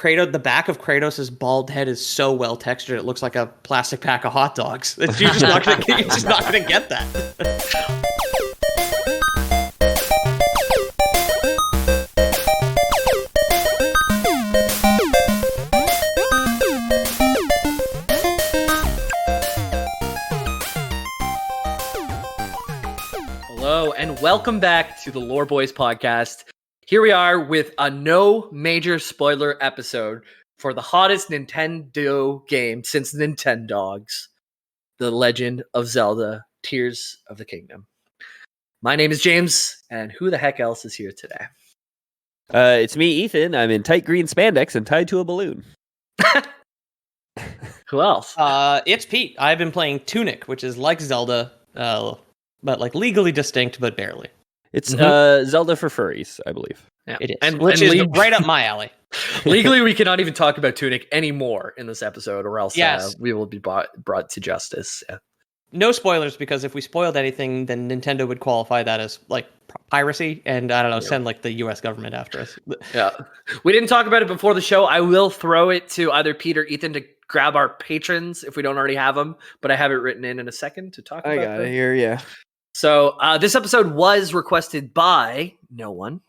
Kratos, the back of Kratos' bald head is so well textured, it looks like a plastic pack of hot dogs. You're just not gonna get that. Hello, and welcome back to the Lore Boys podcast. Here we are with a no major spoiler episode for the hottest Nintendo game since Nintendogs, The Legend of Zelda: Tears of the Kingdom. My name is James, and who the heck else is here today? It's me, Ethan. I'm in tight green spandex and tied to a balloon. Who else? It's Pete. I've been playing Tunic, which is like Zelda, but like legally distinct, but barely. It's Zelda for furries, I believe. Yeah. It is, which is right up my alley. Legally, we cannot even talk about Tunic anymore in this episode, or else Yes. we will be brought to justice. Yeah. No spoilers, because if we spoiled anything, then Nintendo would qualify that as like piracy, and I don't know, send like the U.S. government after us. Yeah, we didn't talk about it before the show. I will throw it to either Pete or Ethan to grab our patrons if we don't already have them, but I have it written in a second to talk about. I got it here, yeah. So this episode was requested by no one,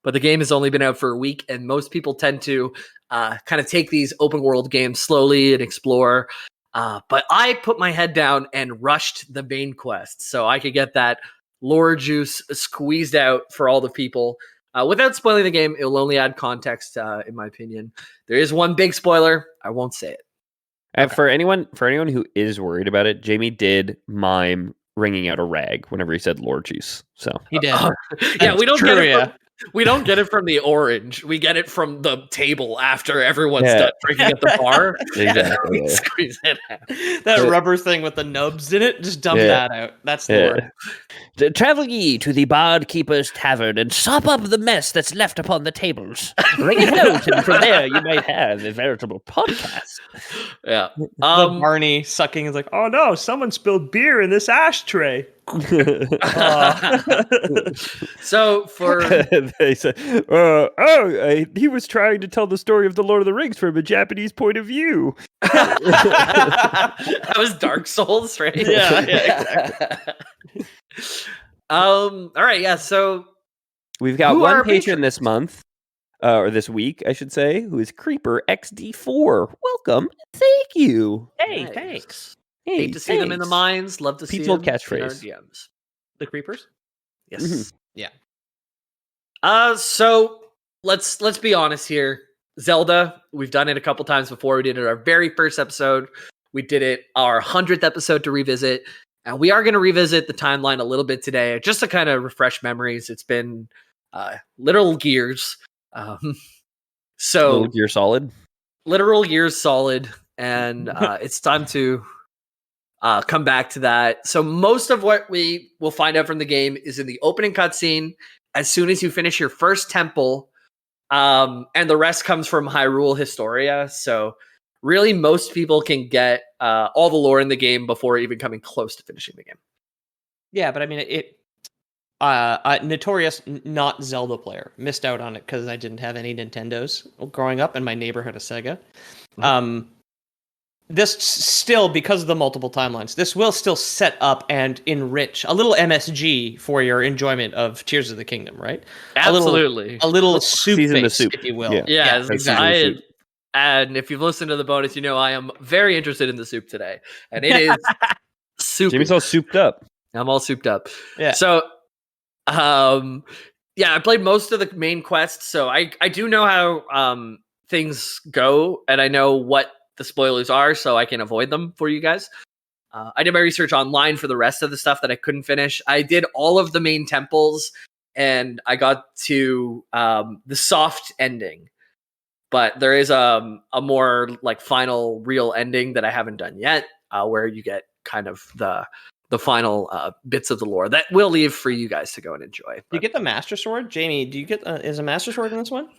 but the game has only been out for a week, and most people tend to kind of take these open world games slowly and explore. But I put my head down and rushed the main quest so I could get that lore juice squeezed out for all the people. Without spoiling the game, it will only add context, in my opinion. There is one big spoiler. I won't say it. Okay. For anyone who is worried about it, Jamie did mime wringing out a rag whenever he said lore juice. So He did. Yeah, we don't get it. Trivia. We don't get it from the orange. We get it from the table after everyone's done drinking at the bar. Exactly. We squeeze it out. That rubber thing with the nubs in it, just dump that out. That's the word. Travel ye to the Bardkeeper's Tavern and sop up the mess that's left upon the tables. Bring it out, and from there you might have a veritable podcast. Yeah. The Barney sucking is like, oh no, someone spilled beer in this ashtray. So for they said, he was trying to tell the story of the Lord of the Rings from a Japanese point of view. That was Dark Souls, right? Yeah, exactly. All right, yeah. So we've got who are one our patron this month, or this week, I should say, who is Creeper XD4. Welcome, thank you. Hey, Nice. thanks. Hey, hate to see them in the mines. Love to Pete's see old them catchphrase. in our DMs. The creepers? Yes. Mhm. Yeah. So let's be honest here. Zelda, we've done it a couple times before. We did it our very first episode. We did it our 100th episode to revisit. And we are going to revisit the timeline a little bit today, just to kind of refresh memories. It's been literal years. So You're solid. literal years solid. And it's time to come back to that. So most of what we will find out from the game is in the opening cutscene as soon as you finish your first temple, and the rest comes from Hyrule Historia. So really most people can get all the lore in the game before even coming close to finishing the game. Yeah, but I mean, notorious not Zelda player missed out on it because I didn't have any Nintendos growing up, and my neighbor had a Sega. This still, because of the multiple timelines, this will still set up and enrich a little MSG for your enjoyment of Tears of the Kingdom, right? Absolutely. A little soup Season the base, soup. if you will. Yeah, exactly. And if you've listened to the bonus, you know I am very interested in the soup today. And it is soup. Jimmy's all souped up. I'm all souped up. Yeah. So, I played most of the main quests, so I do know how things go, and I know what the spoilers are, so I can avoid them for you guys. I did my research online for the rest of the stuff that I couldn't finish. I did all of the main temples, and I got to the soft ending. But there is a more like final real ending that I haven't done yet, where you get kind of the final bits of the lore that we'll leave for you guys to go and enjoy. Do you get the Master Sword? Jamie, do you get is a Master Sword in this one?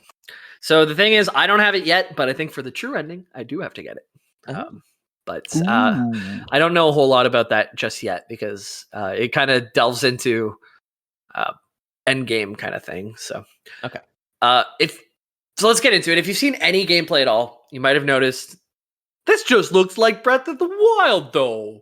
So the thing is, I don't have it yet, but I think for the true ending, I do have to get it. But I don't know a whole lot about that just yet because it kind of delves into end game kind of thing. So okay, if So let's get into it. If you've seen any gameplay at all, you might have noticed this just looks like Breath of the Wild, though.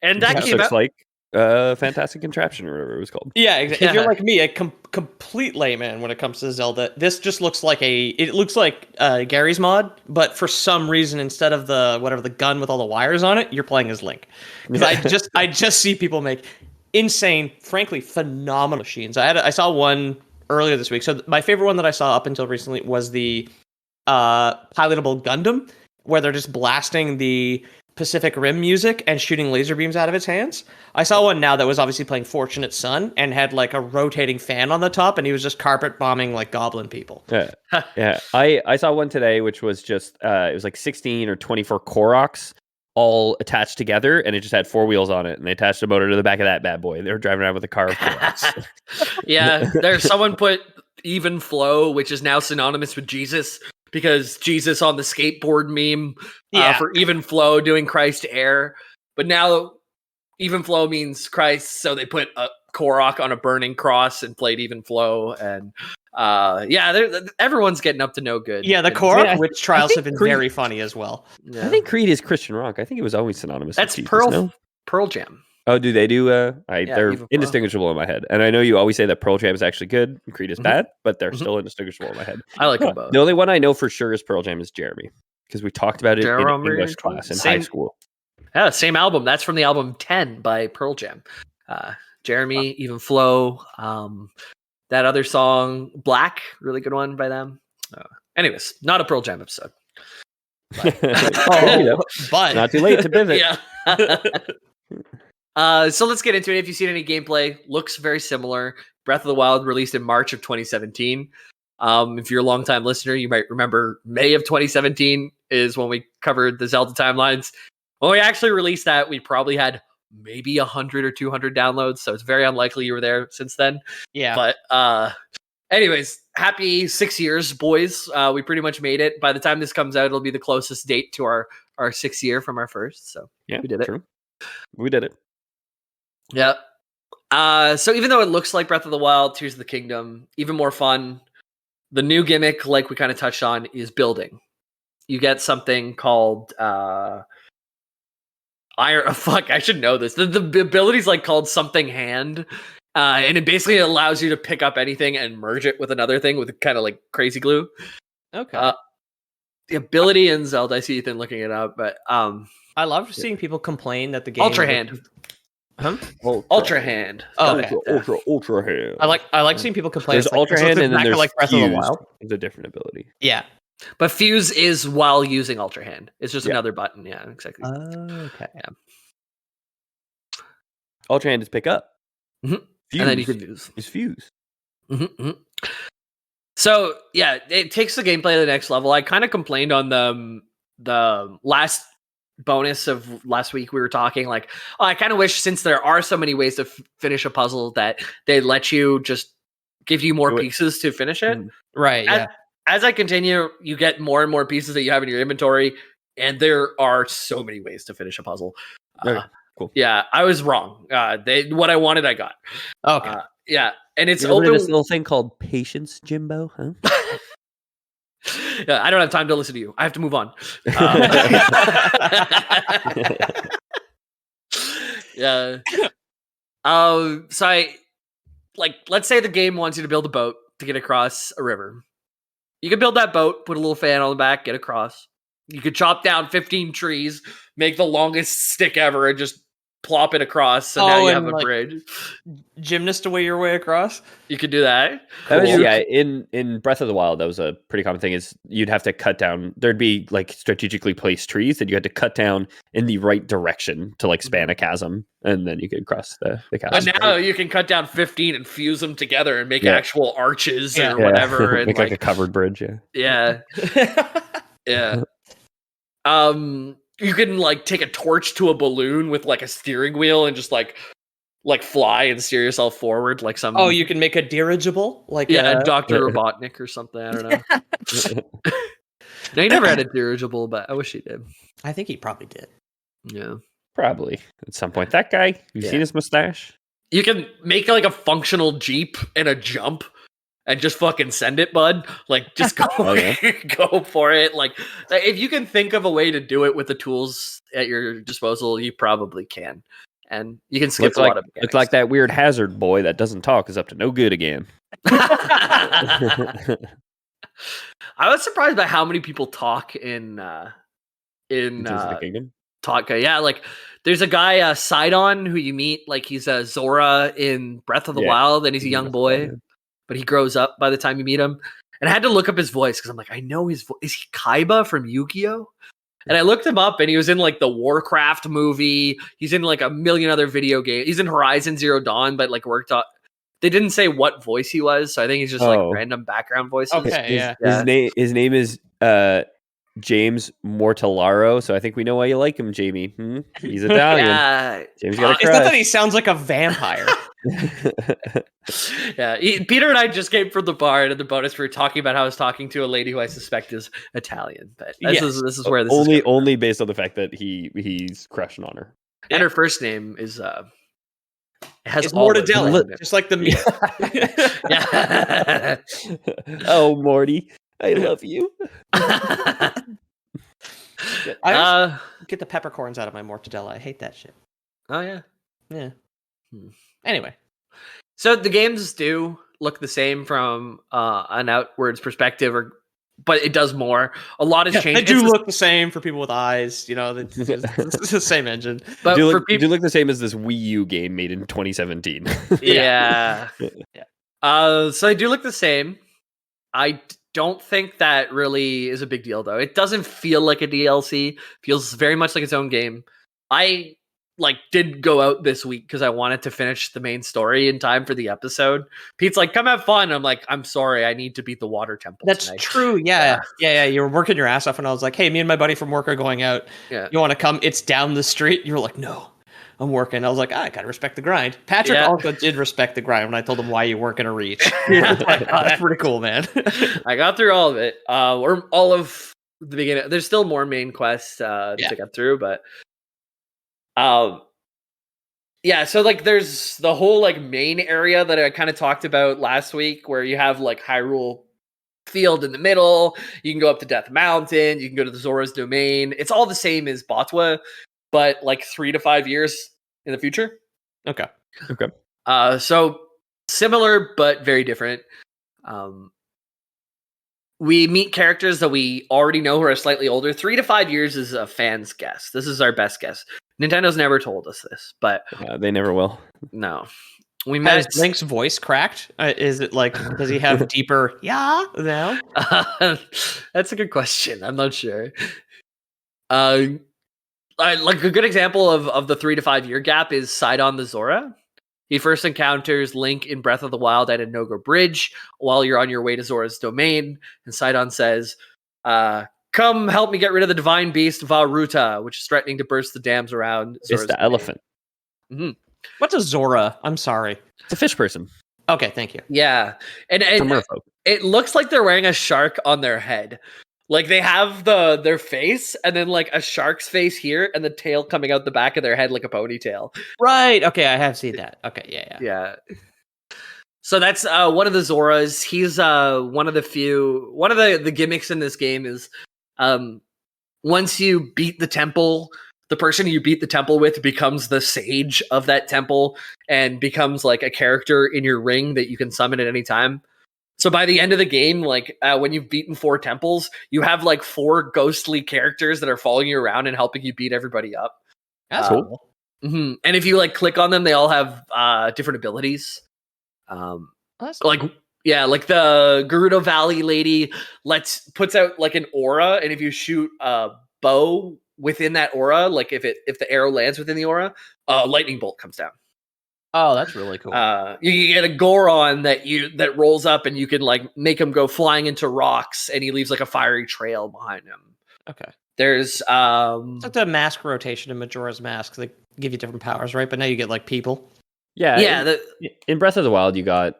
And that came looks out like Fantastic Contraption or whatever it was called. Yeah, exactly. Yeah. If you're like me, a complete layman when it comes to Zelda, this just looks like it looks like Gary's mod, but for some reason, instead of the gun with all the wires on it, you're playing as Link. Because I just see people make insane, frankly, phenomenal machines. I saw one earlier this week. So my favorite one that I saw up until recently was the pilotable Gundam, where they're just blasting the Pacific Rim music and shooting laser beams out of its hands. I saw one now that was obviously playing Fortunate Son and had like a rotating fan on the top, and he was just carpet bombing like goblin people. Yeah. I saw one today, which was just it was like 16 or 24 Koroks all attached together, and it just had 4 wheels on it, and they attached a motor to the back of that bad boy. They were driving around with a car of Koroks. Yeah, there's someone put even flow, which is now synonymous with Jesus, because Jesus on the skateboard meme for even flow doing Christ air. But now even flow means Christ, so they put a Korok on a burning cross and played even flow. And everyone's getting up to no good. Yeah, the Korok witch trials have been very funny as well. Yeah. I think Creed is Christian rock. I think it was always synonymous That's with Jesus, Pearl Jam. Oh, do they do? They're Even Flow. indistinguishable in my head. And I know you always say that Pearl Jam is actually good and Creed is bad, but they're still indistinguishable in my head. I like them both. The only one I know for sure is Pearl Jam is Jeremy, because we talked about it in English class in high school. Yeah, same album. That's from the album 10 by Pearl Jam. Jeremy, even flow. That other song, Black, really good one by them. Anyways, not a Pearl Jam episode. But not too late to pivot. Yeah. So let's get into it. If you've seen any gameplay, looks very similar. Breath of the Wild released in March of 2017. If you're a longtime listener, you might remember May of 2017 is when we covered the Zelda timelines. When we actually released that, we probably had maybe 100 or 200 downloads, so it's very unlikely you were there since then. Yeah. But anyways, happy 6 years, boys. We pretty much made it. By the time this comes out, it'll be the closest date to our 6th year from our first. So yeah, we did it. True. We did it. Yeah. So even though it looks like Breath of the Wild, Tears of the Kingdom, even more fun, the new gimmick, like we kind of touched on, is building. You get something called iron. Fuck, I should know this. The ability's like called something hand, and it basically allows you to pick up anything and merge it with another thing with kind of like crazy glue. Okay. The ability in Zelda, I see Ethan looking it up, but I love seeing people complain that the game Ultra Hand. Huh? Ultra Hand. Oh, okay. Ultra hand. I like seeing people complain. There's It's like, Ultra this hand, looks and then exactly there's like Breath of the Fused. Wild. It's a different ability. Yeah. But Fuse is while using Ultra Hand. It's just another button. Yeah, exactly. Okay. Yeah. Ultra hand is pick up. Mhm. Fuse And then you can use. is fuse. Mm-hmm. So yeah, it takes the gameplay to the next level. I kind of complained on the last bonus of last week. We were talking like, oh, I kind of wish, since there are so many ways to finish a puzzle, that they let you just give you more pieces to finish it. Right. Yeah. As I continue, you get more and more pieces that you have in your inventory, and there are so many ways to finish a puzzle. Okay, cool. Yeah, I was wrong. What I wanted, I got. Okay. Yeah, and it's You ever heard open. of this little thing called patience, Jimbo? Huh? Yeah, I don't have time to listen to you. I have to move on. Yeah. So let's say the game wants you to build a boat to get across a river. You can build that boat, put a little fan on the back, get across. You could chop down 15 trees, make the longest stick ever, and just plop it across. So now you have a bridge. Gymnast away your way across. You could do that. That was, Cool. yeah, in Breath of the Wild, that was a pretty common thing. Is you'd have to cut down. There'd be like strategically placed trees that you had to cut down in the right direction to like span a chasm, and then you could cross the chasm. But now you can cut down 15 and fuse them together and make actual arches or whatever. And make like a covered bridge. Yeah. Yeah. You can like take a torch to a balloon with like a steering wheel and just like fly and steer yourself forward like some. Oh, you can make a dirigible, like Dr. Robotnik or something. I don't know. No, he never had a dirigible, but I wish he did. I think he probably did. Yeah, Probably at some point. That guy, you've seen his mustache? you can make like a functional Jeep and a jump, and just fucking send it, bud. Like, just go, go for it. Like, if you can think of a way to do it with the tools at your disposal, you probably can. And you can skip a lot of mechanics. Looks like that weird hazard boy that doesn't talk is up to no good again. I was surprised by how many people talk in Tears of the Kingdom. Yeah, like there's a guy Sidon who you meet, like he's a Zora in Breath of the Wild, and he's a young boy, but he grows up by the time you meet him. And I had to look up his voice because I'm like, I know his voice. Is he Kaiba from Yu-Gi-Oh? And I looked him up, and he was in like the Warcraft movie. He's in like a million other video games. He's in Horizon Zero Dawn, but like worked on. They didn't say what voice he was, so I think he's just like random background voices. Okay, His name is James Mortellaro, so I think we know why you like him, Jamie. He's Italian. Yeah. James got a it's not that he sounds like a vampire. Peter and I just came from the bar, and in the bonus we were talking about how I was talking to a lady who I suspect is Italian. But this is where this is only based on the fact that he's crushing on her. And her first name is has mortadella, just like the meat. Yeah. Oh, Morty, I love you. I get the peppercorns out of my mortadella. I hate that shit. Oh yeah. Anyway, so the games do look the same from an outwards perspective, but it does more. A lot has changed. They do look the same for people with eyes. You know, it's the same engine. But do for people, look the same as this Wii U game made in 2017. Yeah. So they do look the same. I don't think that really is a big deal, though. It doesn't feel like a DLC. Feels very much like its own game. I did go out this week because I wanted to finish the main story in time for the episode. Pete's like, come have fun. I'm like, I'm sorry, I need to beat the water temple. That's tonight. true. Yeah. You were working your ass off, and I was like, hey, me and my buddy from work are going out. Yeah. You want to come? It's down the street. You were like, no, I'm working. I was like, I gotta respect the grind. Patrick also did respect the grind when I told him why you weren't gonna reach. Like, that's pretty cool, man. I got through all of it, or all of the beginning. There's still more main quests to get through, but so like there's the whole like main area that I kind of talked about last week, where you have like Hyrule Field in the middle. You can go up to Death Mountain. You can go to the Zora's Domain. It's all the same as Botwa, but like 3 to 5 years in the future. Okay. So similar but very different. We meet characters that we already know who are slightly older. 3 to 5 years is a fan's guess. This is our best guess. Nintendo's never told us this, but they never will. No. We met. Has Link's voice cracked? Is it like, does he have deeper now? That's a good question. I'm not sure. Like a good example of the 3 to 5 year gap is Sidon the Zora. He first encounters Link in Breath of the Wild at a Nogo Bridge while you're on your way to Zora's Domain, and Sidon says, come help me get rid of the divine beast Varuta, which is threatening to burst the dams around Zora's It's the Domain. elephant. Mm-hmm. What's a Zora? I'm sorry. It's a fish person. Okay, thank you. Yeah. And it looks like they're wearing a shark on their head. Like they have their face and then like a shark's face here and the tail coming out the back of their head like a ponytail. Right. Okay, I have seen that. Okay, Yeah. So that's one of the Zoras. He's one of the gimmicks in this game is once you beat the temple, the person you beat the temple with becomes the sage of that temple and becomes like a character in your ring that you can summon at any time. So by the end of the game, like when you've beaten 4 temples, you have like 4 ghostly characters that are following you around and helping you beat everybody up. That's cool. Mm-hmm. And if you like click on them, they all have different abilities. Like the Gerudo Valley lady puts out like an aura, and if you shoot a bow within that aura, like if the arrow lands within the aura, a lightning bolt comes down. Oh, that's really cool. You get a Goron that rolls up, and you can like make him go flying into rocks, and he leaves like a fiery trail behind him. Okay. There's it's like the mask rotation in Majora's Mask. They give you different powers, right? But now you get like people. Yeah. In Breath of the Wild, you got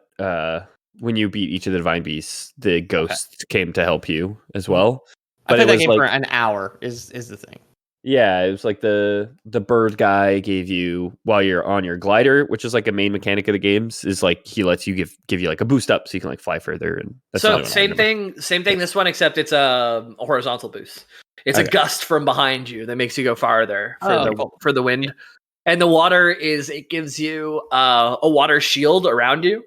when you beat each of the divine beasts, the ghosts came to help you as well. But I it think that was game like, for an hour is the thing. Yeah, it was like the bird guy gave you while you're on your glider, which is like a main mechanic of the games. Is like he lets you give you like a boost up so you can like fly further. And that's the So only one I remember. same thing. This one, except it's a horizontal boost. It's a Okay. gust from behind you that makes you go farther for Oh, the cool. for the wind. And the water it gives you a water shield around you,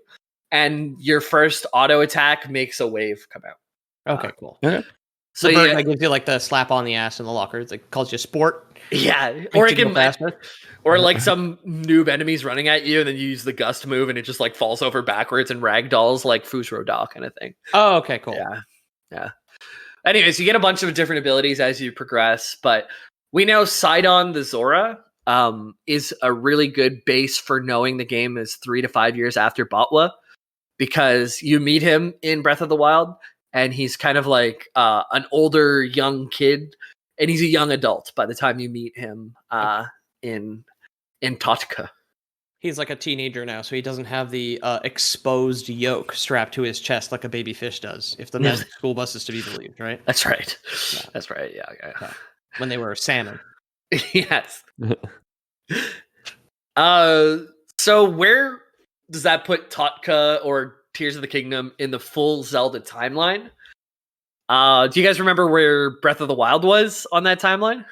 and your first auto attack makes a wave come out. Okay, cool. Okay. So The bird yeah, that gives you like the slap on the ass in the locker. It's like calls you sport. yeah, Or or it it can faster. or like some noob enemies running at you, and then you use the gust move, and it just like falls over backwards and ragdolls like Fusro Doll kind of thing. Oh, okay, cool. Yeah. Anyways, you get a bunch of different abilities as you progress, but we know Sidon the Zora is a really good base for knowing the game is 3 to 5 years after Botwa, because you meet him in Breath of the Wild, and he's kind of like an older young kid, and he's a young adult by the time you meet him in Totka. He's like a teenager now, so he doesn't have the exposed yoke strapped to his chest like a baby fish does, if the magic school bus is to be believed, right? That's right. Yeah. That's right. Yeah. When they were salmon. Yes. So where does that put Totka or Tears of the Kingdom in the full Zelda timeline? Do you guys remember where Breath of the Wild was on that timeline?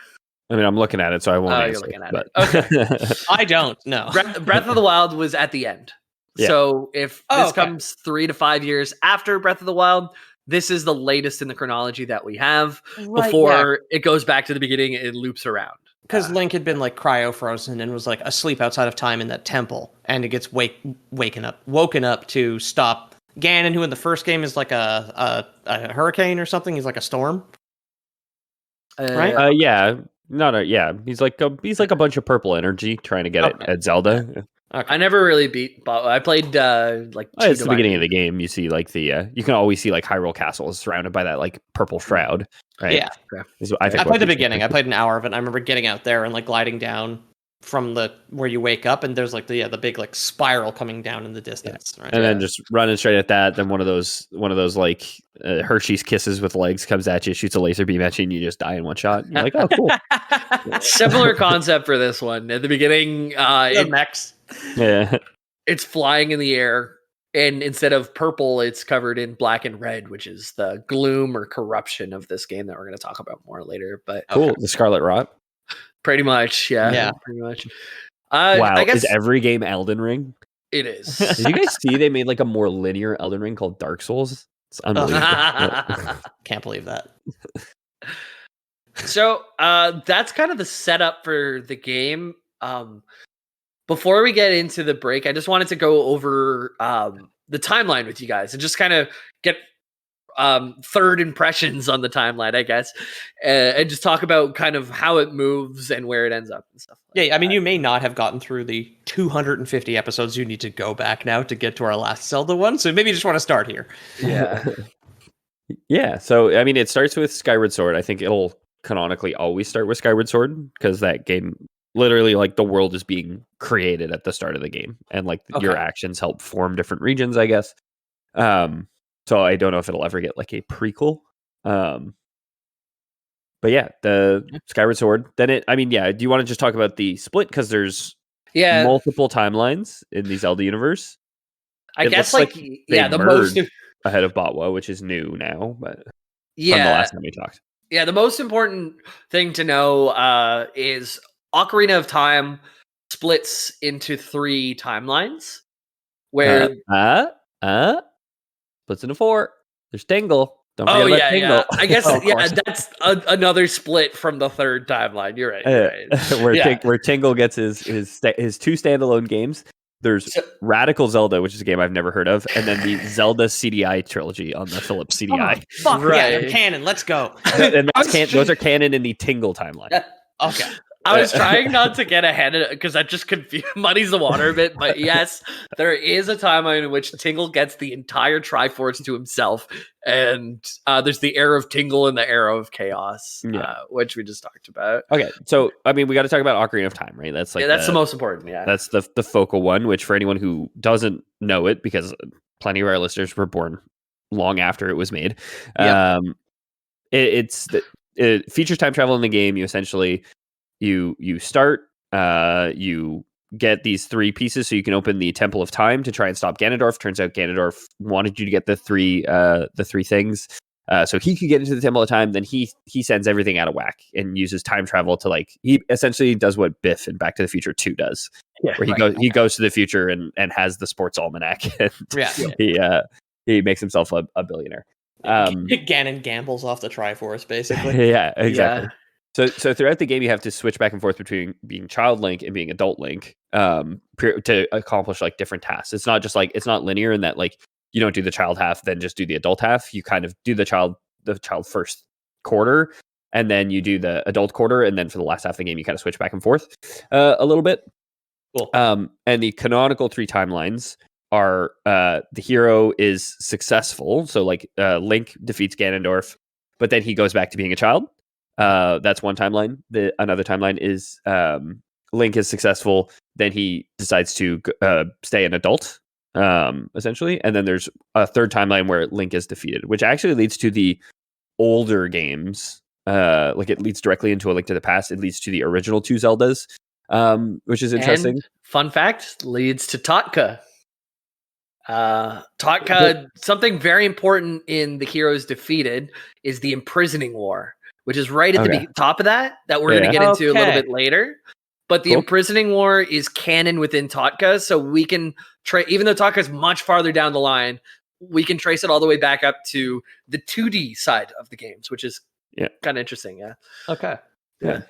I mean, I'm looking at it, so I won't Oh, answer. you're looking at but... it. Okay. I don't know. Breath of the Wild was at the end. Yeah. So if this okay. comes 3 to 5 years after Breath of the Wild, this is the latest in the chronology that we have before it goes back to the beginning and loops around. Because Link had been like cryo frozen and was like asleep outside of time in that temple, and it gets woken up to stop Ganon, who in the first game is like a hurricane or something. He's like a storm, right? Yeah. He's like a bunch of purple energy trying to get it at Zelda. Okay. I never really beat, but I played It's the beginning of the game. You see like you can always see like Hyrule Castle is surrounded by that like purple shroud, right? Yeah. I played the beginning. I played an hour of it. And I remember getting out there and like gliding down from where you wake up, and there's like the big like spiral coming down in the distance, right? And then just running straight at that. Then one of those like Hershey's Kisses with legs comes at you, shoots a laser beam at you, and you just die in one shot. You're like, oh, cool. Similar concept for this one. At the beginning, mechs. Yeah, it's flying in the air, and instead of purple, it's covered in black and red, which is the gloom or corruption of this game that we're going to talk about more later. But cool. The Scarlet Rot. Pretty much, yeah. Pretty much. Wow, I guess is every game Elden Ring? it is. Did you guys see they made like a more linear Elden Ring called Dark Souls? It's unbelievable. Can't believe that. So that's kind of the setup for the game. Before we get into the break, I just wanted to go over the timeline with you guys and just kind of get third impressions on the timeline, I guess, and just talk about kind of how it moves and where it ends up and stuff. I mean, you may not have gotten through the 250 episodes you need to go back now to get to our last Zelda one, so maybe you just want to start here. Yeah. Yeah, so I mean, it starts with Skyward Sword. I think it'll canonically always start with Skyward Sword because that game, literally, like the world is being created at the start of the game, and like your actions help form different regions, I guess. So I don't know if it'll ever get like a prequel. But yeah, the Skyward Sword. Then do you want to just talk about the split? Because there's multiple timelines in the Zelda universe. I guess the most ahead of Botwa, which is new now, but from the last time we talked. Yeah, the most important thing to know is Ocarina of Time splits into 3 timelines. Where splits into 4. There's Tingle. Don't forget about Tingle. Yeah. I guess that's another split from the 3rd timeline. You're right. Where Tingle gets his 2 standalone games. There's Radical Zelda, which is a game I've never heard of, and then the Zelda CDI trilogy on the Philips CDI. Fuck yeah, they're canon. Let's go. And those are canon in the Tingle timeline. Okay. I was trying not to get ahead of it because that just muddies the water a bit. But yes, there is a timeline in which Tingle gets the entire Triforce to himself. And there's the Era of Tingle and the Era of Chaos, which we just talked about. Okay, so, I mean, we got to talk about Ocarina of Time, right? That's that's the most important, That's the focal one, which for anyone who doesn't know it, because plenty of our listeners were born long after it was made, it's it features time travel in the game. You essentially you start, you get these 3 pieces so you can open the Temple of Time to try and stop Ganondorf. Turns out Ganondorf wanted you to get the three things. So he could get into the Temple of Time. Then he sends everything out of whack and uses time travel to, like, he essentially does what Biff in Back to the Future 2 does, where he goes to the future and has the sports almanac. And he makes himself a billionaire. Ganon gambles off the Triforce, basically. Yeah, exactly. So throughout the game, you have to switch back and forth between being child Link and being adult Link, to accomplish like different tasks. It's not just like, it's not linear in that, like, you don't do the child half, then just do the adult half. You kind of do the child first quarter, and then you do the adult quarter, and then for the last half of the game, you kind of switch back and forth a little bit. Cool. And the canonical 3 timelines are the hero is successful. So like Link defeats Ganondorf, but then he goes back to being a child. That's one timeline. Another timeline is Link is successful, then he decides to stay an adult, essentially. And then there's a third timeline where Link is defeated, which actually leads to the older games. Like it leads directly into A Link to the Past. It leads to the original 2 Zeldas, which is interesting. And fun fact, leads to Totka. Totka, something very important in the Heroes Defeated is the Imprisoning War, which is right at the top of that we're going to get into a little bit later. But the Imprisoning War is canon within Totka, so we can even though Totka is much farther down the line, we can trace it all the way back up to the 2D side of the games, which is kind of interesting. Yeah. Okay. Yeah.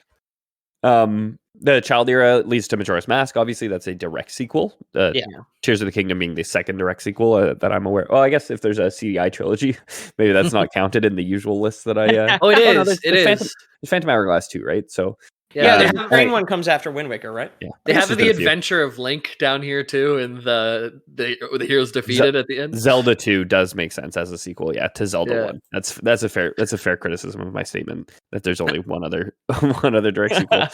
The child era leads to Majora's Mask. Obviously, that's a direct sequel. Tears of the Kingdom being the second direct sequel that I'm aware. Well, I guess if there's a CDI trilogy, maybe that's not counted in the usual list that I. It is. It is. Phantom Hourglass too, right? So the green one comes after Wind Waker, right? Yeah, they have the adventure of Link down here too, and the Heroes Defeated at the end. Zelda 2 does make sense as a sequel, to Zelda 1. That's a fair criticism of my statement that there's only one other direct sequel.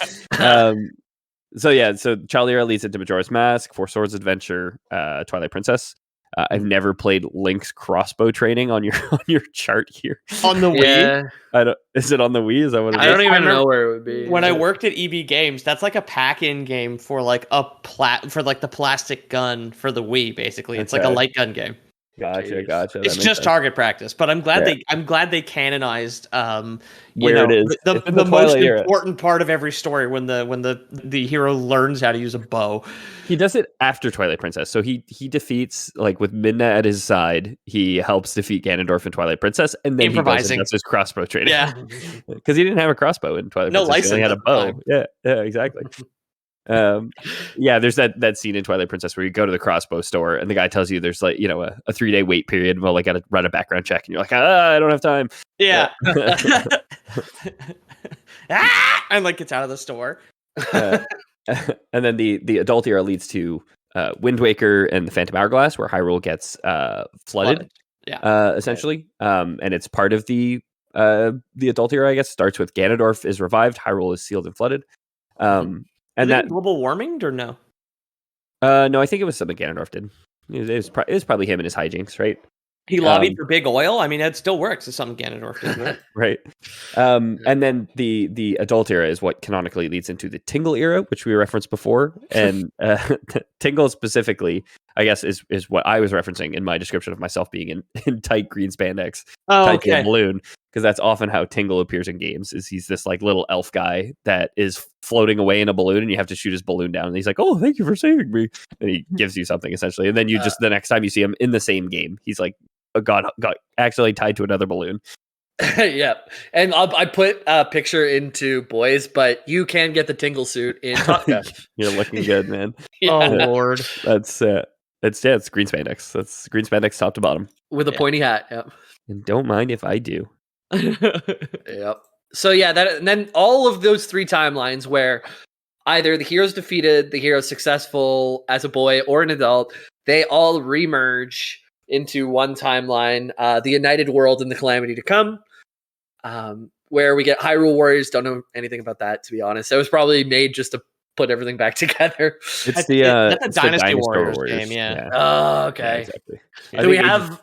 So Child Era leads into Majora's Mask, Four Swords Adventure, Twilight Princess. I've never played Link's crossbow training on your chart here. On the Wii? Is it on the Wii? Is that what it is? I don't even know where it would be. When I worked at EB Games, that's like a pack-in game for like the plastic gun for the Wii, basically. It's like a light gun game. Gotcha. It's just target practice, but I'm glad they canonized it is the most important part of every story when the hero learns how to use a bow. He does it after Twilight Princess, so he defeats, like, with Midna at his side, he helps defeat Ganondorf in Twilight Princess, and then improvising. That's his crossbow training. Yeah, because he didn't have a crossbow in Twilight Princess. License. He only had a bow. Yeah, exactly. There's that scene in Twilight Princess where you go to the crossbow store and the guy tells you there's, like, a 3-day wait period. Well, I got to run a background check, and you're like, I don't have time. Yeah. And like gets out of the store. And then the adult era leads to Wind Waker and the Phantom Hourglass, where Hyrule gets flooded. Essentially. And it's part of the adult era, I guess. Starts with Ganondorf is revived, Hyrule is sealed and flooded. And that global warming or no? No, I think it was something Ganondorf did. It was probably him and his hijinks, right? He lobbied for big oil. I mean, that still works. It's something Ganondorf did, right? Right. And then the adult era is what canonically leads into the Tingle era, which we referenced before. And Tingle specifically, I guess, is what I was referencing in my description of myself being in tight green spandex, tied to a balloon, because that's often how Tingle appears in games. Is he's this like little elf guy that is floating away in a balloon, and you have to shoot his balloon down. And he's like, "Oh, thank you for saving me," and he gives you something essentially. And then you just the next time you see him in the same game, he's like, got actually tied to another balloon. Yep. And I put a picture into boys, but you can get the Tingle suit in Totka. You're looking good, man. Oh Lord, that's it's green spandex. That's green spandex top to bottom with a pointy hat. Yep. And don't mind if I do. Yep. So and then all of those 3 timelines where either the hero's defeated, the hero's successful as a boy or an adult, they all remerge into one timeline, the United World and the Calamity to Come, where we get Hyrule Warriors. Don't know anything about that, to be honest. It was probably made just to put everything back together. That's a Dynasty Warriors game, yeah. Oh, okay. Yeah, exactly. Do we have...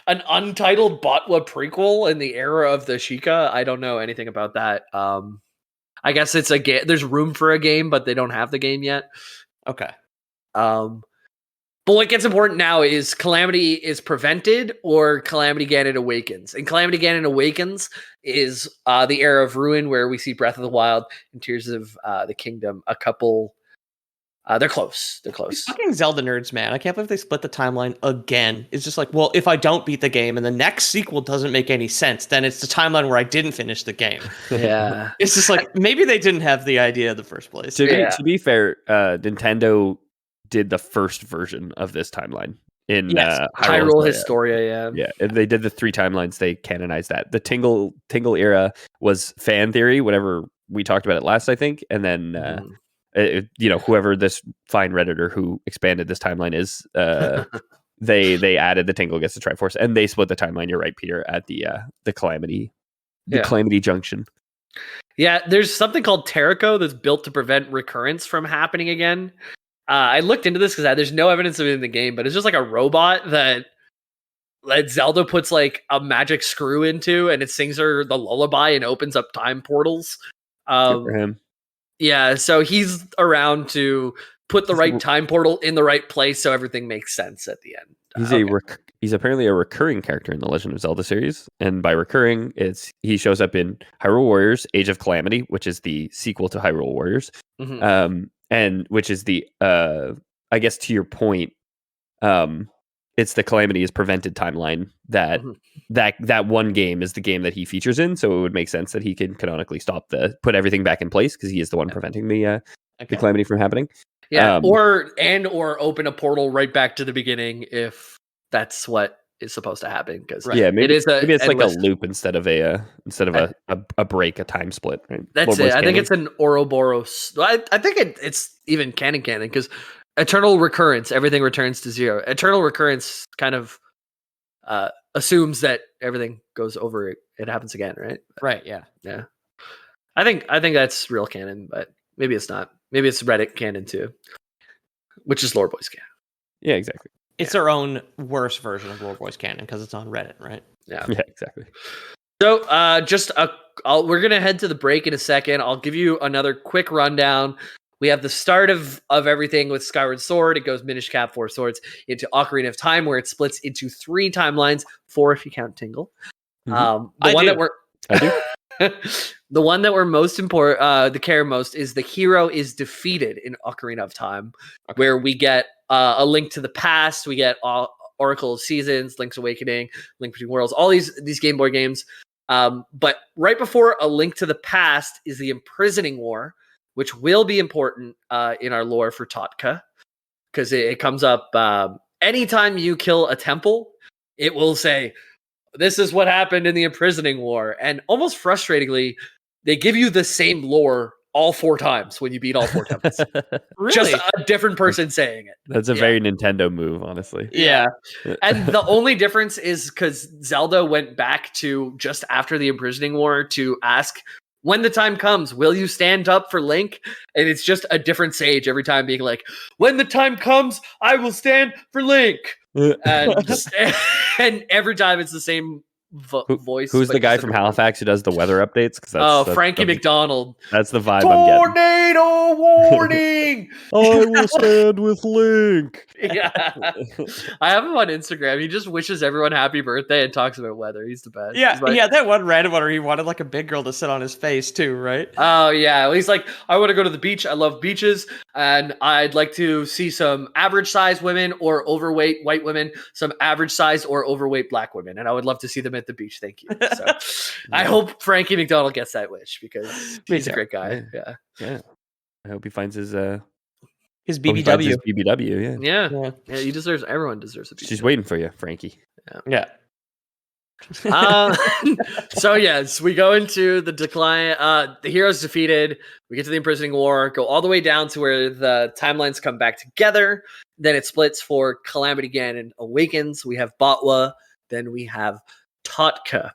an untitled Botwa prequel in the era of the Sheikah. I don't know anything about that. I guess it's a game. There's room for a game, but they don't have the game yet. Okay. But what gets important now is Calamity is prevented or Calamity Ganon awakens. And Calamity Ganon awakens is the era of ruin where we see Breath of the Wild and Tears of the Kingdom. A couple. They're close. They're These close. fucking Zelda nerds, man. I can't believe they split the timeline again. It's just like, well, if I don't beat the game and the next sequel doesn't make any sense, then it's the timeline where I didn't finish the game. Yeah. It's just like, maybe they didn't have the idea in the first place. Yeah. To be fair, Nintendo did the first version of this timeline in Yes. Hyrule Historia, Yeah, and they did the 3 timelines. They canonized that. The Tingle era was fan theory, whatever we talked about it last, I think, and then whoever this fine redditor who expanded this timeline is, they added the Tingle gets the Triforce, and they split the timeline. You're right, Peter, at the Calamity, Calamity Junction. Yeah, there's something called Terrico that's built to prevent recurrence from happening again. I looked into this because there's no evidence of it in the game, but it's just like a robot that Zelda puts like a magic screw into, and it sings her the lullaby and opens up time portals. Good for him. Yeah, so he's around to put the right time portal in the right place so everything makes sense at the end. He's apparently a recurring character in the Legend of Zelda series, and by recurring, he shows up in Hyrule Warriors: Age of Calamity, which is the sequel to Hyrule Warriors, and which is the I guess to your point, it's the Calamity is prevented timeline that one game is the game that he features in, so it would make sense that he can canonically put everything back in place because he is the one preventing the Calamity from happening. Yeah, or open a portal right back to the beginning if that's what is supposed to happen. Because maybe it's like a loop instead of a break, a time split. Right? That's it. I think it's an Ouroboros. I think it's even canon because eternal recurrence, everything returns to 0. Eternal recurrence kind of assumes that everything goes over. It happens again, right? Right. Yeah. Yeah. I think that's real canon, but maybe it's not. Maybe it's Reddit canon too, which is Lore Boys canon. Yeah, exactly. It's their own worse version of Lore Boys canon because it's on Reddit, right? Yeah. Yeah, exactly. So, we're gonna head to the break in a second. I'll give you another quick rundown. We have the start of everything with Skyward Sword. It goes Minish Cap, 4 Swords, into Ocarina of Time, where it splits into 3 timelines, 4 if you count Tingle. The one that we're most important, the care most, is the hero is defeated in Ocarina of Time, where we get a Link to the Past, we get Oracle of Seasons, Link's Awakening, Link Between Worlds, all these Game Boy games. But right before a Link to the Past is the Imprisoning War, which will be important in our lore for Totka, because it comes up anytime you kill a temple, it will say, this is what happened in the Imprisoning War. And almost frustratingly, they give you the same lore all 4 times when you beat all 4 temples. Really? Just a different person saying it. That's a very Nintendo move, honestly. Yeah. And the only difference is because Zelda went back to just after the Imprisoning War to ask, when the time comes, will you stand up for Link? And it's just a different sage every time being like, when the time comes, I will stand for Link. And every time it's the same voice. Who's the guy from Halifax who does the weather updates? That's Frankie McDonald. That's the vibe I'm getting. Tornado warning! I will stand with Link. Yeah. I have him on Instagram. He just wishes everyone happy birthday and talks about weather. He's the best. Yeah, Like, that one random one where he wanted like a big girl to sit on his face too, right? Oh, yeah. He's like, I want to go to the beach. I love beaches. And I'd like to see some average-sized women or overweight white women, some average-sized or overweight black women. And I would love to see them at the beach. Thank you. So I hope Frankie McDonald gets that wish because he's a great guy. Yeah. I hope he finds his BBW. His BBW. Yeah. He deserves. Everyone deserves a BBW. She's waiting for you, Frankie. Yeah. So yes, we go into the decline. The hero's defeated. We get to the Imprisoning War. Go all the way down to where the timelines come back together. Then it splits for Calamity Ganon Awakens. We have Botwa. Then we have Totka.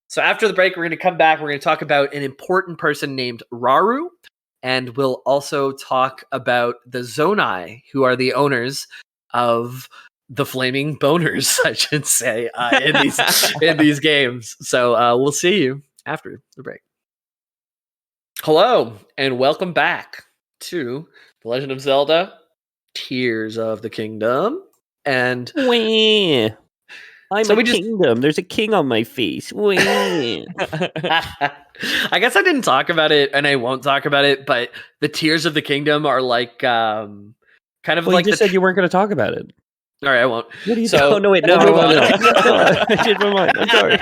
So after the break, we're going to come back. We're going to talk about an important person named Raru. And we'll also talk about the Zonai, who are the owners of the flaming boners, I should say, in these games. So we'll see you after the break. Hello, and welcome back to The Legend of Zelda: Tears of the Kingdom. And Wah. I'm So a we just- kingdom. There's a king on my face. Wah. I guess I didn't talk about it, and I won't talk about it. But the Tears of the Kingdom are like kind of Well, like you just said you weren't going to talk about it. All right, I won't. What are you So- Oh, no, wait. No, we'll no, move no, on. no. I changed my mind. I'm sorry.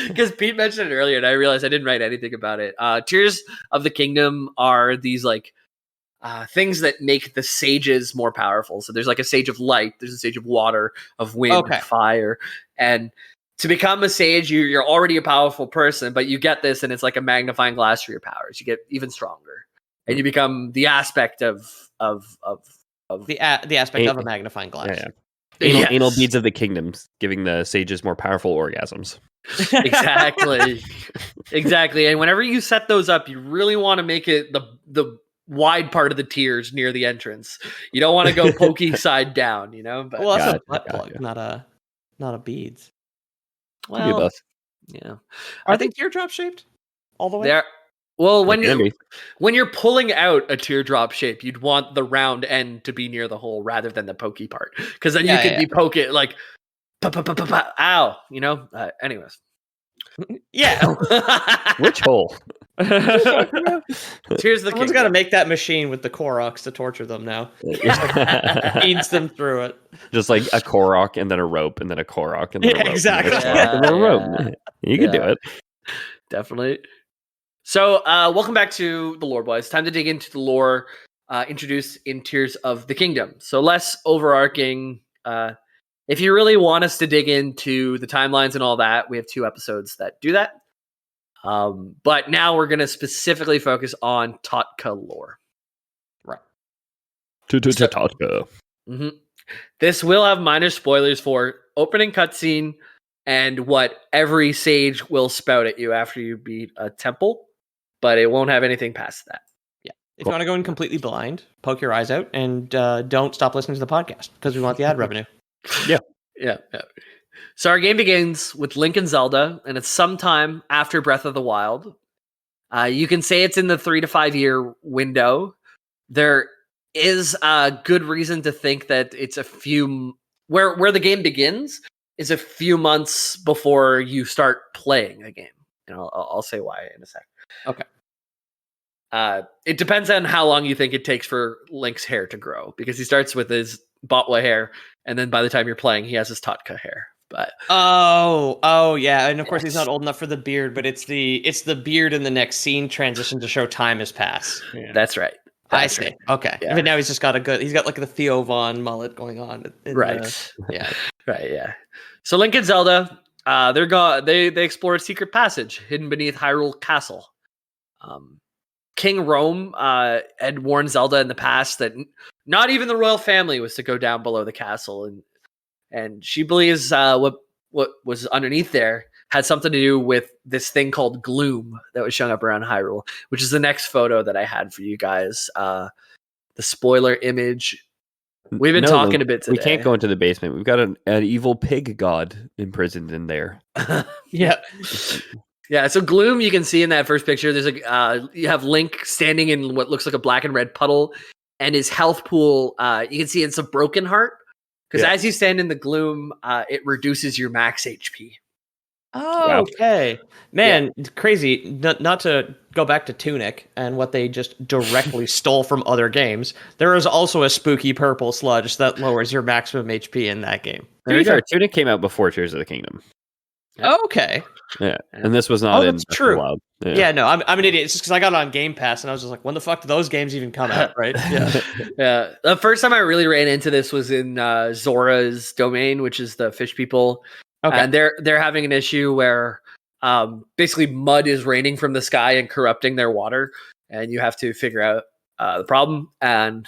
Because Pete mentioned it earlier, and I realized I didn't write anything about it. Tears of the Kingdom are these like things that make the sages more powerful. So there's like a sage of light, there's a sage of water, of wind, Okay. fire, and to become a sage, you're already a powerful person, but you get this, and it's like a magnifying glass for your powers. You get even stronger, and you become the aspect of the aspect of a magnifying glass. Yeah, yeah. Anal Yes. beads of the kingdoms, giving the sages more powerful orgasms. Exactly. Exactly. And whenever you set those up, you really want to make it the wide part of the tiers near the entrance. You don't want to go pokey side down, you know? But Well, that's Gotcha, a butt gotcha. plug, not a beads. Could be well, both. yeah. Are they teardrop shaped all the way? They're well They can be. when you're pulling out a teardrop shape, you'd want the round end to be near the hole rather than the pokey part. Because then Yeah, you could yeah. be poking like ow, you know? Anyways. Yeah. Which hole? Tears of the Someone's got to Kingdom. make that machine with the Koroks to torture them now. Just Feeds them through it. like a Korok and then a rope and then a Korok and then Yeah, a rope. exactly. And then a Korok and then a rope. Yeah. You can do Yeah. it. Definitely. So, welcome back to the lore, boys. Time to dig into the lore introduced in Tears of the Kingdom. So, less overarching. If you really want us to dig into the timelines and all that, we have 2 episodes that do that. But now we're going to specifically focus on Totka lore. Tatka. hmm This will have minor spoilers for opening cutscene and what every sage will spout at you after you beat a temple, but it won't have anything past that. If you want to go in completely blind, poke your eyes out and don't stop listening to the podcast because we want the ad revenue. Yeah. So our game begins with Link and Zelda, and it's sometime after Breath of the Wild. You can say it's in the 3 to 5 year window. There is a good reason to think that it's a few where the game begins is a few months before you start playing a game, and I'll say why in a sec. Okay. It depends on how long you think it takes for Link's hair to grow, because he starts with his Botwa hair, and then by the time you're playing, he has his Totka hair. But Oh, yeah, and of course he's Yes. not old enough for the beard, but it's the beard in the next scene transition to show time has passed. that's right. I That's see. right. Okay, Yeah. but now he's just got he's got like the Theo Von mullet going on. Right. Yeah. Right. Yeah. So Link and Zelda, they explore a secret passage hidden beneath Hyrule Castle. King Rome had warned Zelda in the past that not even the royal family was to go down below the castle, and she believes what was underneath there had something to do with this thing called gloom that was showing up around Hyrule, which is the next photo that I had for you guys. The spoiler image. We've been talking a bit today. We can't go into the basement. We've got an evil pig god imprisoned in there. Yeah. Yeah, so gloom you can see in that first picture. There's you have Link standing in what looks like a black and red puddle, and his health pool. You can see it's a broken heart because Yeah. as you stand in the gloom, it reduces your max HP. Oh, Wow. okay. Man, it's crazy. Not to go back to Tunic and what they just directly stole from other games. There is also a spooky purple sludge that lowers your maximum HP in that game. To be fair, Tunic came out before Tears of the Kingdom. Okay. Yeah, and this was not in that's Breath of the true. Wild. Yeah, no, I'm an idiot. It's just because I got it on Game Pass and I was just like, when the fuck do those games even come out, right? Yeah. Yeah, the first time I really ran into this was in Zora's domain, which is the fish people. Okay. And they're having an issue where basically mud is raining from the sky and corrupting their water, and you have to figure out the problem. And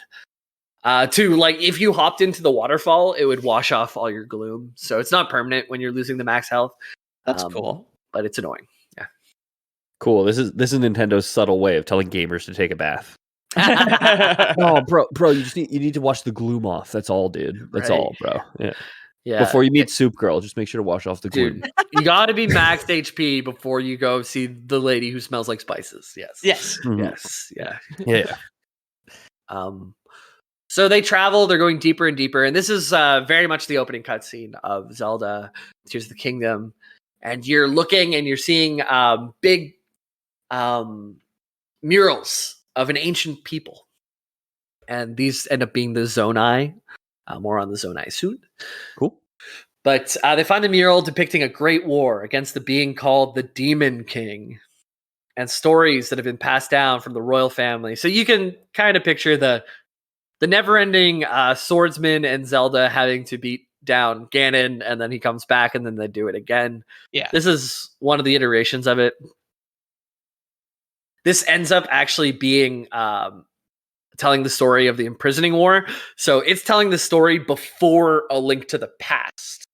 if you hopped into the waterfall, it would wash off all your gloom. So it's not permanent when you're losing the max health. That's cool. But it's annoying. Yeah. Cool. This is Nintendo's subtle way of telling gamers to take a bath. Oh, bro, you need to watch the gloom off. That's all, dude. That's Right. all, bro. Yeah. Yeah. Before you meet Soup Girl, just make sure to wash off the gloom. Dude, you got to be max HP before you go see the lady who smells like spices. Yes. Yes. Mhm. Yes. Yeah. Yeah. So they travel. They're going deeper and deeper, and this is very much the opening cutscene of Zelda: Tears of the Kingdom. And you're looking and you're seeing big murals of an ancient people, and these end up being the Zonai. More on the Zonai soon. Cool. But they find the mural depicting a great war against the being called the Demon King, and stories that have been passed down from the royal family. So you can kind of picture the never-ending swordsman and Zelda having to beat down Ganon, and then he comes back, and then they do it again. Yeah. This is one of the iterations of it. This ends up actually being telling the story of the imprisoning war. So it's telling the story before A Link to the Past.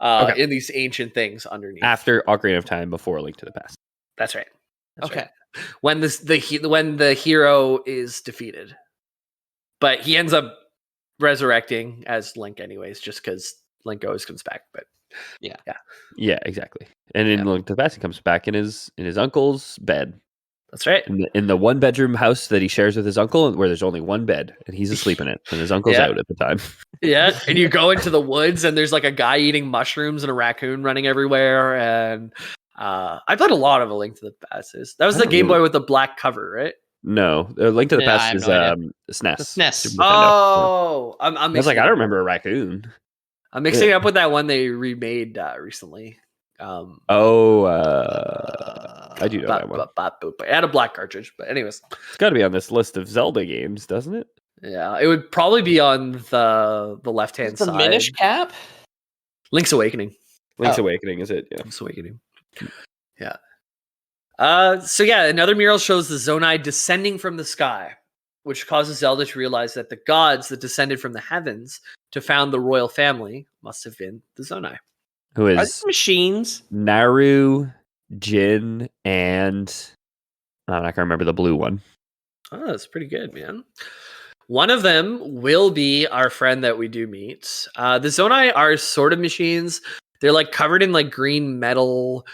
Okay. In these ancient things underneath. After Ocarina of Time, before A Link to the Past. That's right. That's Okay. right. When when the hero is defeated, but he ends up resurrecting as Link, anyways, just because Link always comes back. But Yeah, exactly. And in Link to the Past, he comes back in his uncle's bed. that's right. In the one bedroom house that he shares with his uncle, where there's only one bed, and he's asleep in it, and his uncle's Yeah. out at the time. Yeah, and you go into the woods, and there's like a guy eating mushrooms and a raccoon running everywhere. And I played a lot of A Link to the Past. That was the Game Boy with the black cover, right? No, A Link to the Yeah, I Past have is no idea. SNES. The SNES. Super Nintendo. Oh, I'm I was mixing like, it I don't up. remember a raccoon. I'm mixing it up with that one they remade recently. I do know that one. It had a black cartridge, but anyways, It's got to be on this list of Zelda games, doesn't it? yeah, it would probably be on the left hand The side. Minish Cap? Link's Awakening. Link's Awakening, is it? Yeah. Link's Awakening. Yeah. So yeah, another mural shows the Zonai descending from the sky, which causes Zelda to realize that the gods that descended from the heavens to found the royal family must have been the Zonai. Who Are is these machines? Naru, Jin, and I can't remember the blue one. Oh, that's pretty good, man. One of them will be our friend that we do meet. The Zonai are sort of machines. They're like covered in like green metal,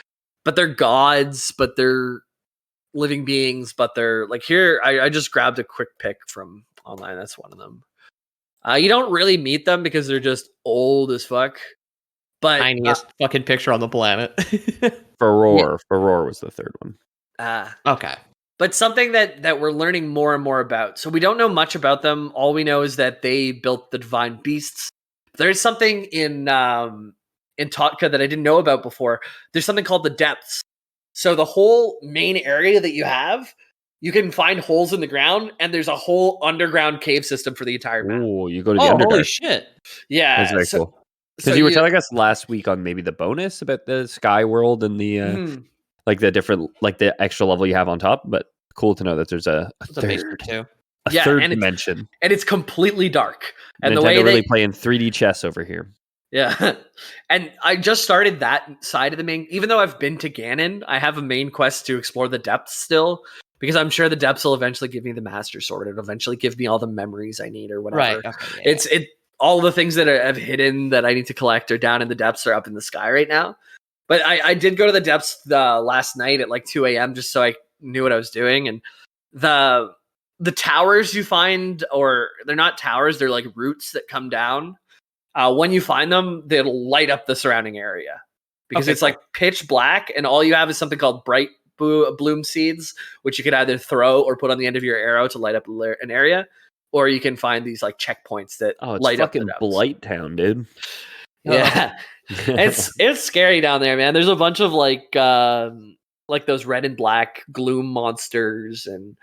but they're gods, but they're living beings, but they're like here. I just grabbed a quick pic from online. That's one of them. You don't really meet them because they're just old as fuck. But Tiniest fucking picture on the planet. Furore was the third one. Okay. But something that we're learning more and more about. So we don't know much about them. All we know is that they built the divine beasts. There's something in Totka that I didn't know about before. There's something called the depths. So the whole main area that you have, you can find holes in the ground, and there's a whole underground cave system for the entire map. Oh, you go to the Oh, Underdark. holy shit. Yeah, That's very cool. Because you were telling us last week on maybe the bonus about the Sky World and the like the different the extra level you have on top, but cool to know that there's a The basement too. third and dimension. and it's completely dark. And Nintendo the way really they playing 3D chess over here. Yeah. And I just started that side of the main. Even though I've been to Ganon, I have a main quest to explore the depths still, because I'm sure the depths will eventually give me the Master Sword. It'll eventually give me all the memories I need or whatever. Right. Okay, yeah. All the things that I've hidden that I need to collect are down in the depths or up in the sky right now. But I did go to the depths last night at like 2 a.m. just so I knew what I was doing. And the towers you find, or they're not towers, they're like roots that come down. When you find them, they'll light up the surrounding area because it's like pitch black, and all you have is something called bright bloom seeds, which you could either throw or put on the end of your arrow to light up an area, or you can find these like checkpoints that It's light up the fucking depths. Blight Town, dude. Yeah, it's scary down there, man. There's a bunch of like those red and black gloom monsters, and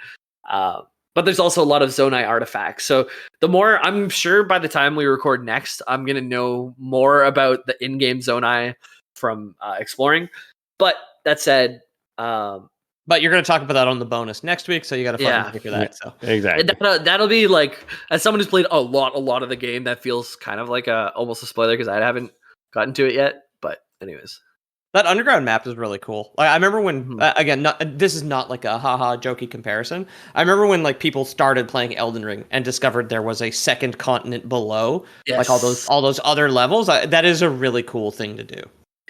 but there's also a lot of Zonai artifacts. So the more, I'm sure by the time we record next, I'm going to know more about the in-game Zonai from exploring. But that said, But you're going to talk about that on the bonus next week, so you got to fucking figure that. So Exactly. that'll be like, as someone who's played a lot of the game, that feels kind of like almost a spoiler because I haven't gotten to it yet. But anyways. That underground map is really cool. I remember when, again, this is not like a haha jokey comparison. I remember when like people started playing Elden Ring and discovered there was a second continent below, like all those other levels. That is a really cool thing to do.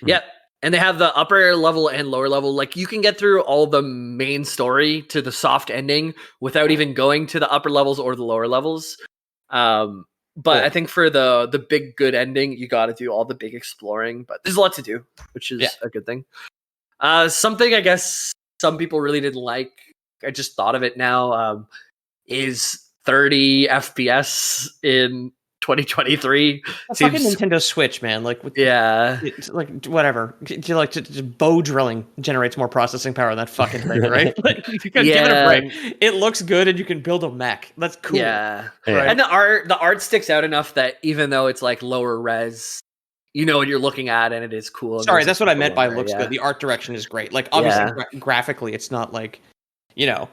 Yep. And they have the upper level and lower level. Like you can get through all the main story to the soft ending without even going to the upper levels or the lower levels. But I think for the big good ending, you got to do all the big exploring. But there's a lot to do, which is a good thing. Something I guess some people really didn't like, I just thought of it now, is 30 FPS in 2023. Fucking Nintendo Switch, man. Like, like whatever. Like, bow drilling generates more processing power than that fucking thing, right? Like, you can give it a break. It looks good, and you can build a mech. That's cool. Yeah, right? And the art sticks out enough that even though it's like lower res, you know what you're looking at, and it is cool. Sorry, that's what I meant by looks good. The art direction is great. Like, obviously, graphically, it's not like, you know.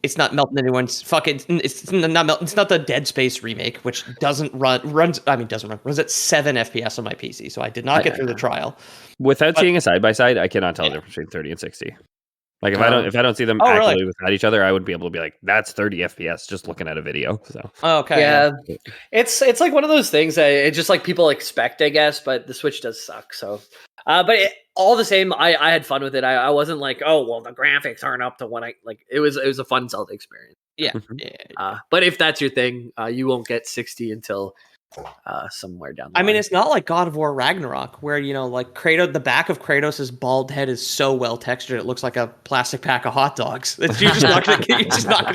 It's not melting anyone's fucking. It's not the Dead Space remake, which runs at 7 FPS on my PC. So I did not get through the trial. Without seeing a side by side, I cannot tell the difference between 30 and 60. Like if I don't see them actively beside each other, I wouldn't be able to be like, that's 30 FPS just looking at a video. So it's like one of those things that it's just like people expect, I guess, but the Switch does suck. So, all the same, I had fun with it. I wasn't like, oh well, the graphics aren't up to what I like. It was a fun Zelda experience. Yeah. But if that's your thing, you won't get 60 until somewhere down the line. I mean, it's not like God of War Ragnarok, where like Kratos, the back of Kratos' bald head is so well textured, it looks like a plastic pack of hot dogs. You're just not gonna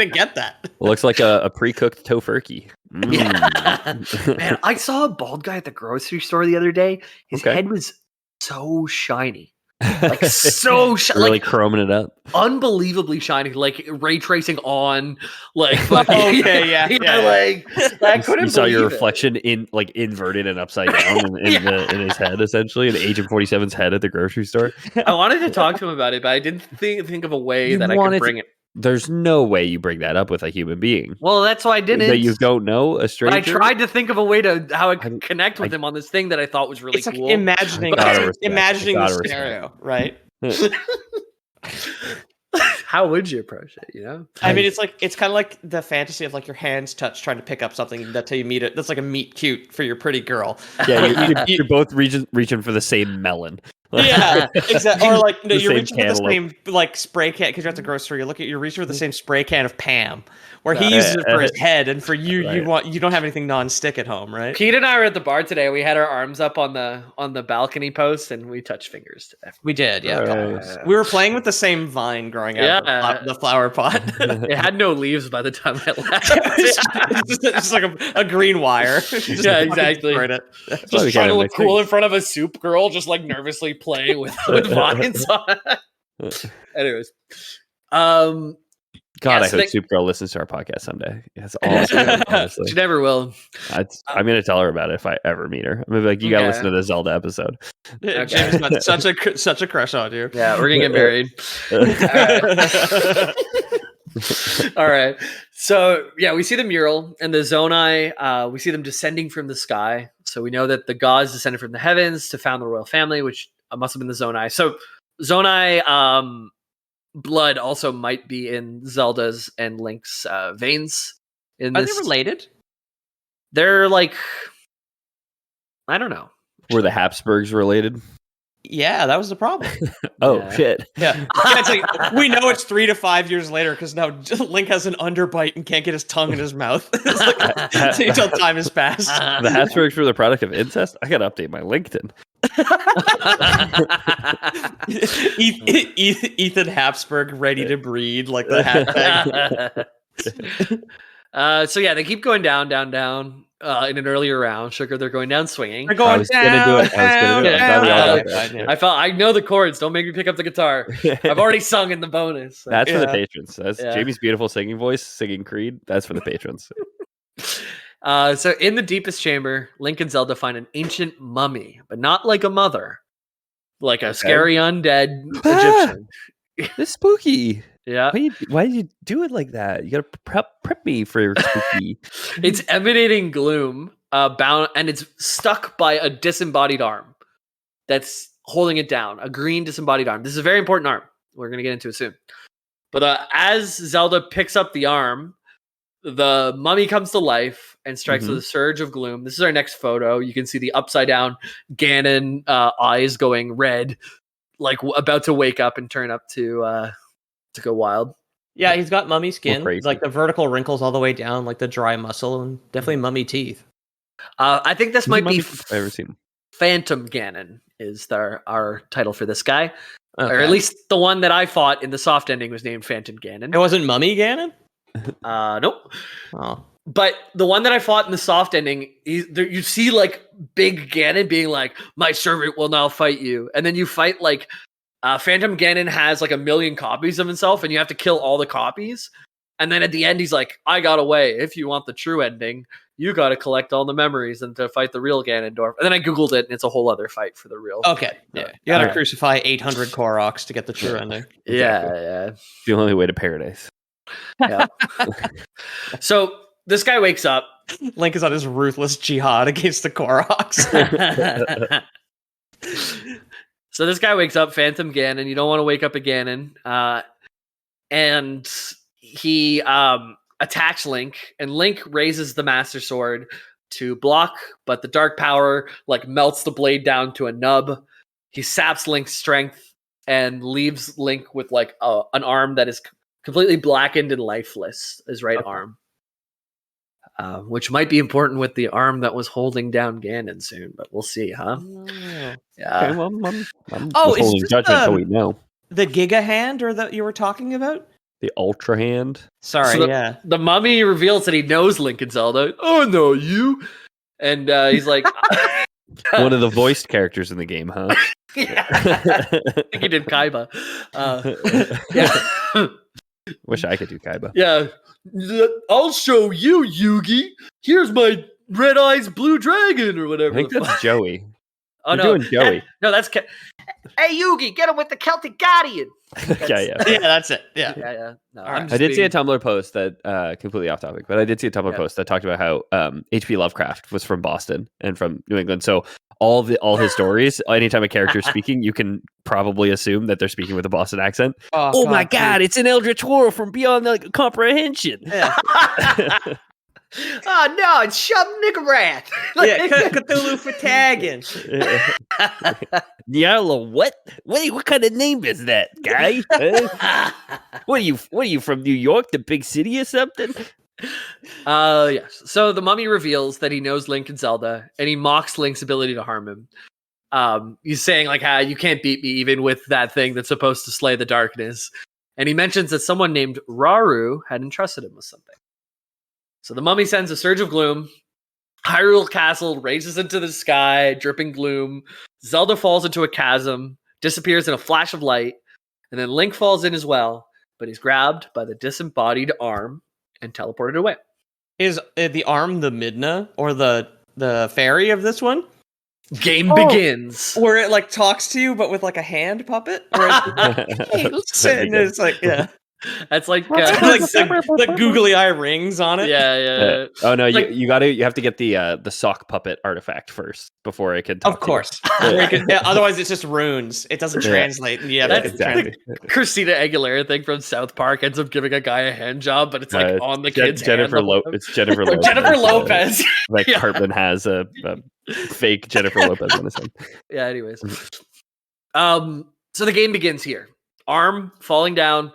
get that. It looks like a pre-cooked tofurkey. Yeah. Man, I saw a bald guy at the grocery store the other day. His head was so shiny. Like so shiny, really chroming it up, unbelievably shiny, like ray tracing on, like like I couldn't. You saw your reflection in like inverted and upside down in his head, essentially, in Agent 47's head at the grocery store. I wanted to talk to him about it, but I didn't think of a way that I could bring it. There's no way you bring that up with a human being. Well, that's why I didn't. That you don't know, a stranger. But I tried to think of a way to how I could connect with him on this thing that I thought was really cool. Like imagining the scenario, right? How would you approach it? You know, I mean, it's kind of like the fantasy of like your hands touch trying to pick up something until you meet it. That's like a meet cute for your pretty girl. Yeah, you're both reaching for the same melon. Yeah, exactly. Or like you're reaching for the same like spray can because you're at the grocery. You're reaching for the same spray can of Pam, where he uses it for his head, and for you, you don't have anything non-stick at home, right? Pete and I were at the bar today. We had our arms up on the balcony post, and we touched fingers. We did, We were playing with the same vine growing out of the flower pot. It had no leaves by the time I left. It's just like a green wire. Yeah, exactly. Just trying to look cool in front of a soup girl, just like nervously playing with vines on it. Anyways, God, I hope Soup Girl listens to our podcast someday. That's awesome. Honestly, she never will. I'm gonna tell her about it if I ever meet her. I'm gonna be like, you gotta listen to the Zelda episode. Okay. James got such a crush on you. Yeah, we're gonna get married. All right. So yeah, we see the mural and the Zonai. We see them descending from the sky. So we know that the gods descended from the heavens to found the royal family, which must have been the Zonai. So Zonai blood also might be in Zelda's and Link's veins. Are they related? They're like, I don't know. Were the Habsburgs related? Yeah, that was the problem. Shit. Yeah. It's like, we know it's 3 to 5 years later because now Link has an underbite and can't get his tongue in his mouth. Until time has passed. The Habsburgs were the product of incest? I gotta update my LinkedIn. Ethan Habsburg ready to breed like the hashtag. So yeah, they keep going down in an earlier round. Sugar, they're going down swinging. They're going down. I know the chords. Don't make me pick up the guitar. I've already sung in the bonus. So. That's for the patrons. That's Jamie's beautiful singing voice, singing Creed. That's for the patrons. So in the deepest chamber, Link and Zelda find an ancient mummy, but not like a mother, like a scary undead Egyptian. It's spooky. Yeah. Why did you do it like that? You gotta prep me for spooky. It's emanating gloom, bound, and it's stuck by a disembodied arm. That's holding it down, a green disembodied arm. This is a very important arm. We're going to get into it soon. But as Zelda picks up the arm, the mummy comes to life and strikes with a surge of gloom. This is our next photo. You can see the upside down Ganon eyes going red, like about to wake up and turn up to go wild. Yeah, he's got mummy skin, crazy. like the vertical wrinkles all the way down, like the dry muscle, and definitely mummy teeth. I think this might be I've ever seen. Phantom Ganon is our title for this guy. Okay. Or at least the one that I fought in the soft ending was named Phantom Ganon. It wasn't Mummy Ganon? Nope. Oh. But the one that I fought in the soft ending, you see like big Ganon being like, "My servant will now fight you," and then you fight like Phantom Ganon has like 1 million copies of himself, and you have to kill all the copies. And then at the end, he's like, "I got away. If you want the true ending, you got to collect all the memories and to fight the real Ganondorf." And then I googled it, and it's a whole other fight for the real. Okay. Yeah. You gotta crucify 800 Koroks to get the true ending. Yeah. The only way to paradise. Yeah. So this guy wakes up. Link is on his ruthless jihad against the Koroks. So this guy wakes up, Phantom Ganon. You don't want to wake up a Ganon. And he attacks Link, and Link raises the Master Sword to block, but the dark power like melts the blade down to a nub. He saps Link's strength and leaves Link with like an arm that is completely blackened and lifeless, his right arm. Which might be important with the arm that was holding down Ganon soon, but we'll see, huh? Yeah. Okay, well, I'm Oh, is withholding this judgment until we know. The Giga Hand or that you were talking about? The Ultra Hand. Sorry, So the mummy reveals that he knows Link and Zelda. "Oh, no, you." And he's like... One of the voiced characters in the game, huh? Yeah. I think he did Kaiba. Yeah. Wish I could do Kaiba. Yeah. "I'll show you, Yugi. Here's my red eyes blue dragon," or whatever. I think that's Joey. Oh, You're doing Joey. That's... "Hey, Yugi, get him with the Celtic Guardian." Yeah. Yeah, that's it. Yeah. Yeah. No, All right. I did see a Tumblr post that completely off topic, but I did see a Tumblr post that talked about how H.P. Lovecraft was from Boston and from New England. So all his stories, anytime a character is speaking, you can probably assume that they're speaking with a Boston accent. Oh my God, it's an eldritch horror from beyond the comprehension. Yeah. Oh no, it's Shub Nickarat. Yeah, Cthulhu for tagging. Yellow, what kind of name is that, guy? What are you from New York, the big city or something? Yes. So the mummy reveals that he knows Link and Zelda, and he mocks Link's ability to harm him. He's saying like, "You can't beat me even with that thing that's supposed to slay the darkness." And he mentions that someone named Rauru had entrusted him with something. So the mummy sends a surge of gloom. Hyrule Castle raises into the sky, dripping gloom. Zelda falls into a chasm, disappears in a flash of light, and then Link falls in as well, but he's grabbed by the disembodied arm and teleported away. Is the arm the Midna or the fairy of this one? Game begins. Where it like talks to you, but with like a hand puppet? Where it's, and it's like, yeah. That's like like the googly eye rings on it. Yeah. Oh no, Like- you have to get the sock puppet artifact first before it can talk Of course. Yeah, otherwise it's just runes. It doesn't translate. Yeah, That's exactly. Christina Aguilera thing from South Park ends up giving a guy a hand job, but it's like on the kid's Jennifer hand. It's Jennifer Lopez. Jennifer Lopez. Like Yeah. Cartman has a fake Jennifer Lopez on his head. Yeah, anyways. So the game begins here. Arm falling down.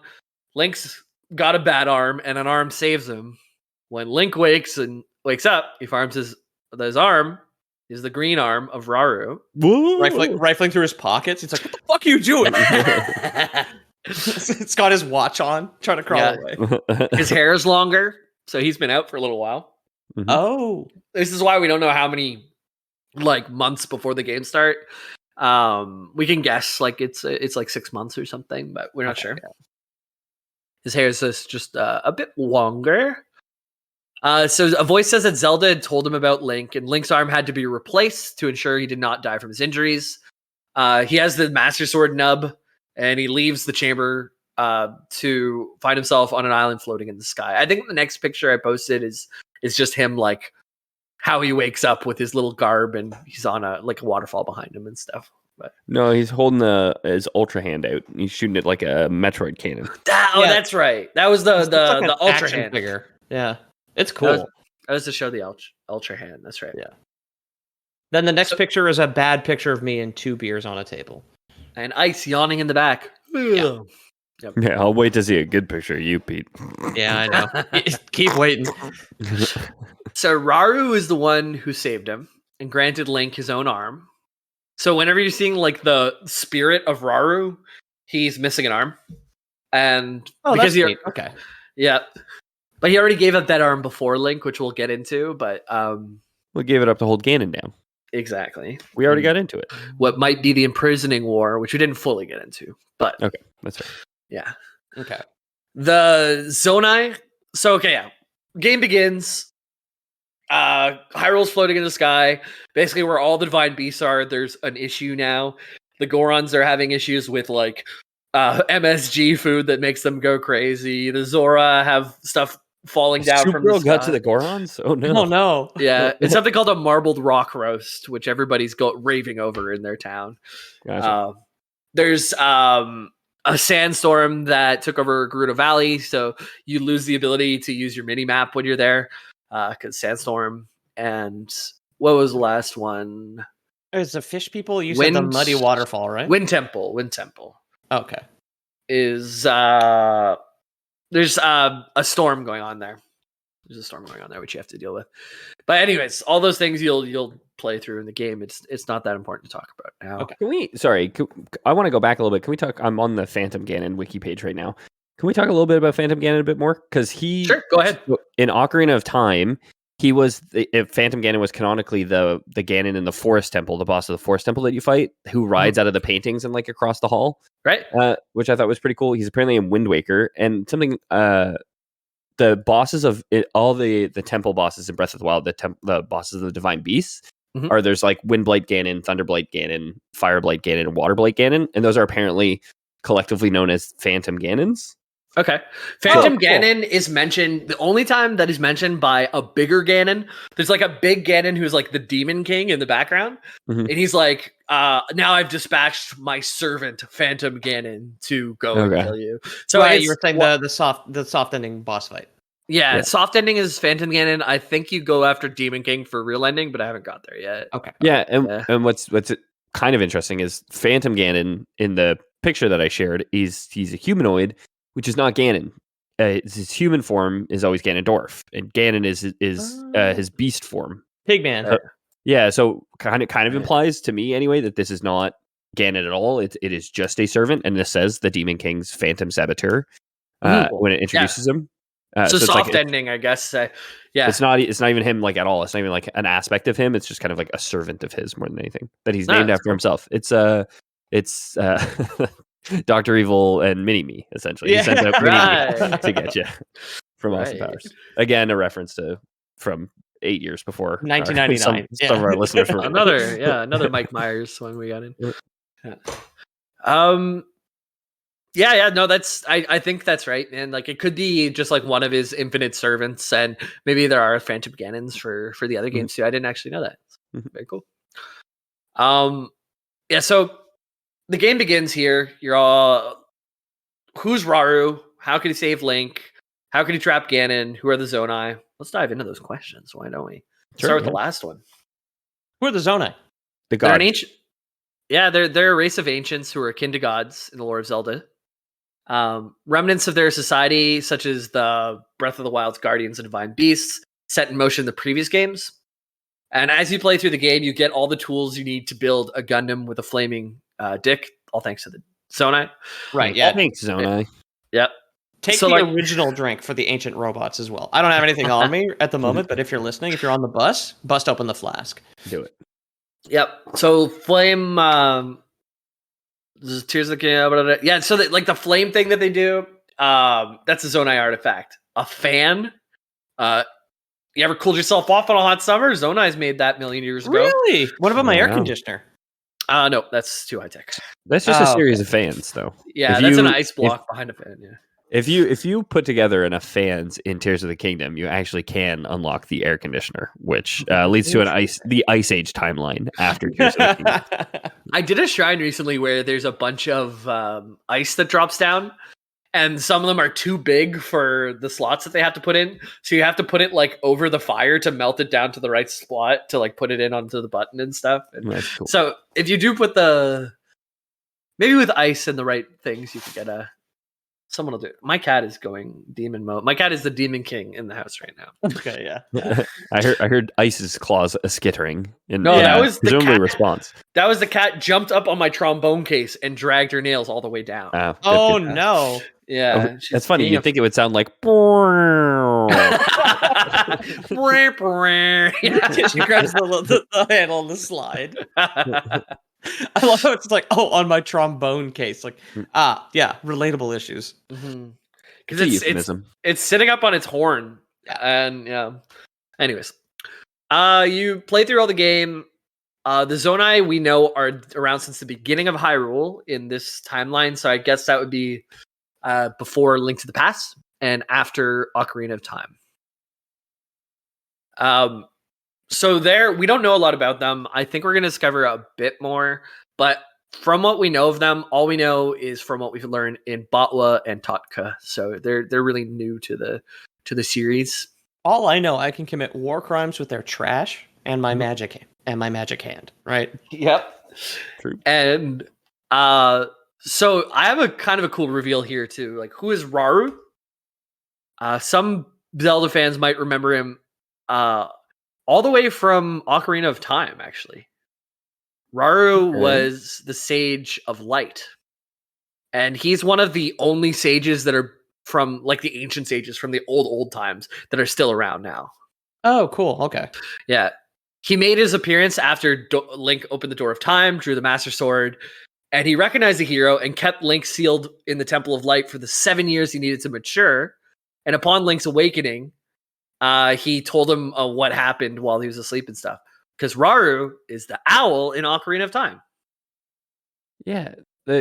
Link's got a bad arm, and an arm saves him. When Link wakes up, he finds his arm is the green arm of Rauru. Rifling through his pockets. It's like, what the fuck are you doing? It's got his watch on, trying to crawl away. His hair is longer, so he's been out for a little while. Oh. This is why we don't know how many like months before the game start. We can guess like it's like 6 months or something, but we're not sure. Yeah. His hair is just a bit longer. So a voice says that Zelda had told him about Link, and Link's arm had to be replaced to ensure he did not die from his injuries. He has the Master Sword nub, and he leaves the chamber to find himself on an island floating in the sky. I think the next picture I posted is just him like how he wakes up with his little garb, and he's on a waterfall behind him and stuff. No, he's holding his ultra hand out. He's shooting it like a Metroid cannon. Oh, that's right. That was the It's like an ultra action hand figure. Yeah, it's cool. That was to show the ultra hand. That's right. Yeah. Then the next picture is a bad picture of me and 2 beers on a table. And ice yawning in the back. Yeah. Yep. Yeah, I'll wait to see a good picture of you, Pete. Yeah, I know. Keep waiting. So Raru is the one who saved him and granted Link his own arm. So whenever you're seeing like the spirit of Raru, he's missing an arm. And because you're okay. Yeah. But he already gave up that arm before Link, which we'll get into, but We gave it up to hold Ganon down. exactly. We already got into it. What might be the imprisoning war, which we didn't fully get into. But Okay, that's right. yeah. Okay. The Zonai. So okay, yeah. Game begins. Hyrule's floating in the sky. Basically, where all the divine beasts are, there's an issue now. The Gorons are having issues with like MSG food that makes them go crazy. The Zora have stuff falling down from the Supergirl sky. got to the Gorons? Oh no. Oh no. Yeah, it's something called a marbled rock roast, which everybody's raving over in their town. Gotcha. There's a sandstorm that took over Gerudo Valley, so you lose the ability to use your mini map when you're there because sandstorm. And what was the last one? It's the fish people. You said the muddy waterfall, right? Wind Temple. Okay. Is there's a storm going on there. There's a storm going on there which you have to deal with. But anyways, all those things you'll play through in the game. It's not that important to talk about now. Okay. I want to go back a little bit. Can we talk? I'm on the Phantom Ganon wiki page right now. Can we talk a little bit about Phantom Ganon a bit more? Because Sure, go ahead. In Ocarina of Time, he was Phantom Ganon was canonically the Ganon in the Forest Temple, the boss of the Forest Temple that you fight, who rides out of the paintings and like across the hall, Right? Which I thought was pretty cool. He's apparently in Wind Waker, and something. The bosses of all the temple bosses in Breath of the Wild, the bosses of the divine beasts, are there's like Windblight Ganon, Thunderblight Ganon, Fireblight Ganon, and Waterblight Ganon, and those are apparently collectively known as Phantom Ganons. Okay. Phantom Ganon is mentioned, the only time that is mentioned by a bigger Ganon. There's like a big Ganon who's like the Demon King in the background. And he's like, now I've dispatched my servant, Phantom Ganon, to go and kill you. So you were saying the soft ending boss fight. Yeah, soft ending is Phantom Ganon. I think you go after Demon King for real ending, but I haven't got there yet. Okay. Yeah, and what's kind of interesting is Phantom Ganon in the picture that I shared he's a humanoid, which is not Ganon. His human form is always Ganondorf, and Ganon is his beast form. Pigman. Yeah, so kind of implies to me anyway that this is not Ganon at all. It is just a servant, and this says the Demon King's Phantom Saboteur when it introduces him. So soft ending, I guess. Yeah, it's not even him like at all. It's not even like an aspect of him. It's just kind of like a servant of his more than anything that he's named after himself. It's Dr. Evil and Mini-Me, essentially. He sends out Mini-Me to get you from Austin Powers. Again, a reference from 8 years before 1999. Some of our listeners were another Mike Myers one we got in. No, that's I think that's right, and like it could be just like one of his infinite servants, and maybe there are Phantom Ganons for the other games too. I didn't actually know that. Very cool. So the game begins here. You're all, who's Raru? How can he save Link? How can he trap Ganon? Who are the Zonai? Let's dive into those questions. Why don't we? Start with the last one. Who are the Zonai? The They're god. an ancient. Yeah, they're a race of ancients who are akin to gods in the lore of Zelda. Remnants of their society, such as the Breath of the Wild's guardians and divine beasts, set in motion the previous games. And as you play through the game, you get all the tools you need to build a Gundam with a flaming dick, all thanks to the Zonai. Right, yeah. Thanks, Zonai. Yep. Take the original drink for the ancient robots as well. I don't have anything on me at the moment, but if you're listening, if you're on the bus, bust open the flask. Do it. Yep. So flame, Tears of the King. Yeah. So like the flame thing that they do, that's a Zonai artifact. A fan. You ever cooled yourself off on a hot summer? Zonai's made that million years ago. Really? What about my air conditioner? No, that's too high tech. That's just a series of fans, though. Yeah, that's an ice block behind a fan. Yeah. If you put together enough fans in Tears of the Kingdom, you actually can unlock the air conditioner, which leads to the Ice Age timeline after Tears of the Kingdom. I did a shrine recently where there's a bunch of ice that drops down, and some of them are too big for the slots that they have to put in. So you have to put it like over the fire to melt it down to the right spot to like put it in onto the button and stuff. And That's cool. so if you do put maybe with ice and the right things, you can get someone will do it. My cat is going demon mode. My cat is the demon king in the house right now. Okay, yeah. I heard Ice's claws a skittering. That was the presumably cat. response. That was the cat jumped up on my trombone case and dragged her nails all the way down. Oh Good. no. Yeah, That's funny. being You'd think it would sound like. She grabs the handle on the slide. I love how it's like, on my trombone case. Like, yeah, relatable issues. Because It's a euphemism. it's sitting up on its horn, and yeah. Anyways, you play through all the game. The Zonai we know are around since the beginning of Hyrule in this timeline, so I guess that would be before Link to the Past and after Ocarina of Time. So there, we don't know a lot about them. I think we're going to discover a bit more, but from what we know of them, all we know is from what we've learned in Botwa and Totka. So they're really new to the series. All I know, I can commit war crimes with their trash and my magic hand, right? Yep. True. And so I have a kind of a cool reveal here too. Like, who is Rauru? Some Zelda fans might remember him all the way from Ocarina of Time, actually. Rauru was the Sage of Light. And he's one of the only sages that are from, like, the ancient sages from the old times that are still around now. Oh, cool. Okay. Yeah. He made his appearance after Link opened the Door of Time, drew the Master Sword, and he recognized the hero and kept Link sealed in the Temple of Light for the 7 years he needed to mature. And upon Link's awakening, he told him what happened while he was asleep and stuff. Because Rauru is the owl in Ocarina of Time. Yeah.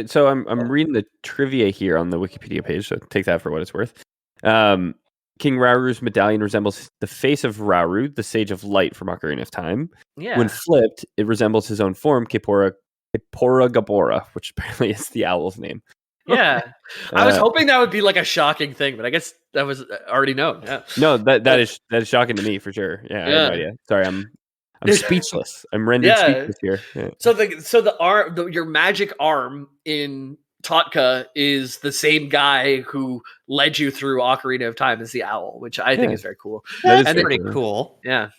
So I'm reading the trivia here on the Wikipedia page, so take that for what it's worth. King Rauru's medallion resembles the face of Rauru, the Sage of Light from Ocarina of Time. Yeah. When flipped, it resembles his own form, Kipora Gabora, which apparently is the owl's name. Yeah. I was hoping that would be like a shocking thing, but I guess that was already known. Yeah. No, that is shocking to me for sure. Yeah, I have no idea. Sorry, I'm speechless. I'm rendered speechless here. Yeah. So the arm, your magic arm in Totka is the same guy who led you through Ocarina of Time as the owl, which I think is very cool. That's very pretty cool. Yeah.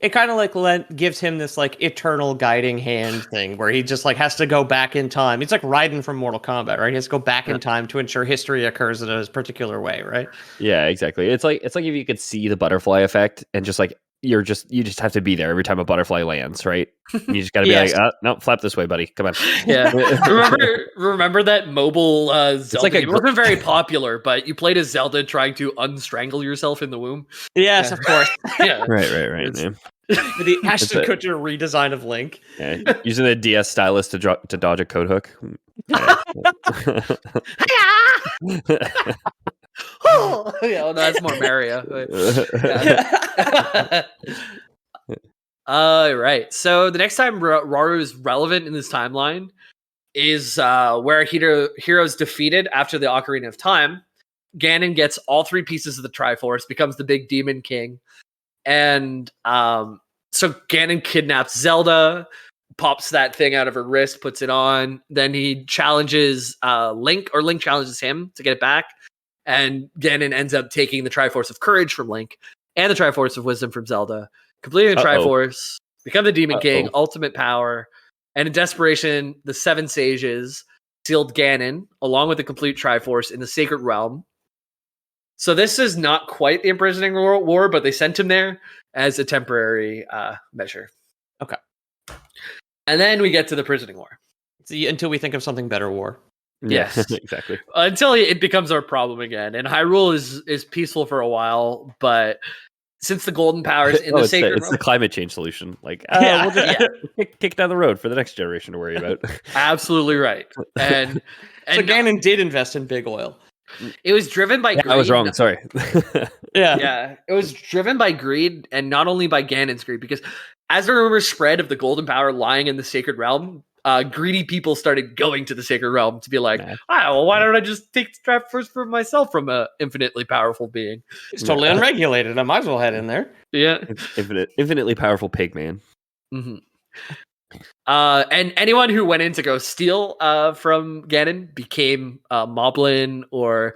It kind of like gives him this like eternal guiding hand thing where he just like has to go back in time. It's like Raiden from Mortal Kombat, right? He has to go back in time to ensure history occurs in a particular way, right? Yeah, exactly. It's like if you could see the butterfly effect and just like you just have to be there every time a butterfly lands, right? And you just got to be Yes. like, no, flap this way, buddy. Come on. Yeah. remember that mobile Zelda like a game? It wasn't very popular, but you played as Zelda trying to unstrangle yourself in the womb. Yes, Yeah. of course. Yeah. Right. It's- Yeah. The Ashton a- Kutcher redesign of Link. Yeah, using the DS stylus to dodge a code hook. Oh, yeah, well, no, that's more Mario. Yeah. Right. So the next time Rauru is relevant in this timeline is where heroes defeated after the Ocarina of Time. Ganon gets all three pieces of the Triforce, becomes the big demon king, and so Ganon kidnaps Zelda, pops that thing out of her wrist, puts it on. Then he challenges Link, or Link challenges him to get it back. And Ganon ends up taking the Triforce of Courage from Link and the Triforce of Wisdom from Zelda, completing the Triforce, become the Demon King, ultimate power. And in desperation, the Seven Sages sealed Ganon, along with the complete Triforce, in the Sacred Realm. So this is not quite the Imprisoning War, but they sent him there as a temporary measure. Okay. And then we get to the Prisoning War. See, until we think of something better, war. Yes. Exactly. Until it becomes our problem again. And Hyrule is peaceful for a while, but since the golden powers in the Sacred it's Realm... the climate change solution. Like, Yeah. we'll just kick down the road for the next generation to worry about. Absolutely right. And So Ganon did invest in big oil. It was driven by greed. I was wrong. Sorry. Yeah, it was driven by greed, and not only by Ganon's greed, because as the rumors spread of the golden power lying in the sacred realm, greedy people started going to the sacred realm to be like, well, why don't I just take the trap first for myself from a infinitely powerful being? It's totally unregulated. I might as well head in there. Yeah. Infinitely powerful pig man. Mm-hmm. And anyone who went in to go steal from Ganon became Moblin or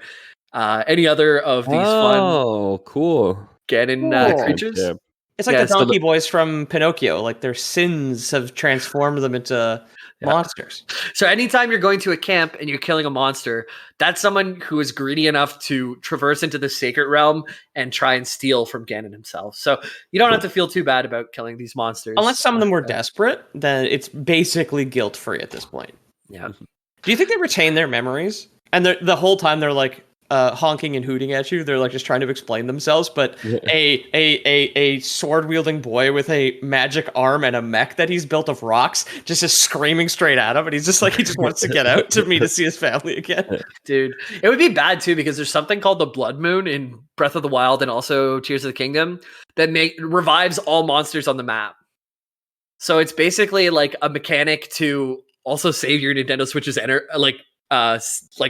any other of these fun cool Ganon creatures. Yeah. It's like the Donkey Boys from Pinocchio. Like their sins have transformed them into monsters. So anytime you're going to a camp and you're killing a monster, that's someone who is greedy enough to traverse into the sacred realm and try and steal from Ganon himself. So you don't have to feel too bad about killing these monsters. Unless some of them were desperate, then it's basically guilt-free at this point. Yeah. Do you think they retain their memories? And the whole time they're like honking and hooting at you. They're like just trying to explain themselves. But a sword-wielding boy with a magic arm and a mech that he's built of rocks just is screaming straight at him. And he's just like, he just wants to get out to see his family again. Dude, it would be bad too, because there's something called the Blood Moon in Breath of the Wild and also Tears of the Kingdom that revives all monsters on the map. So it's basically like a mechanic to also save your Nintendo Switch's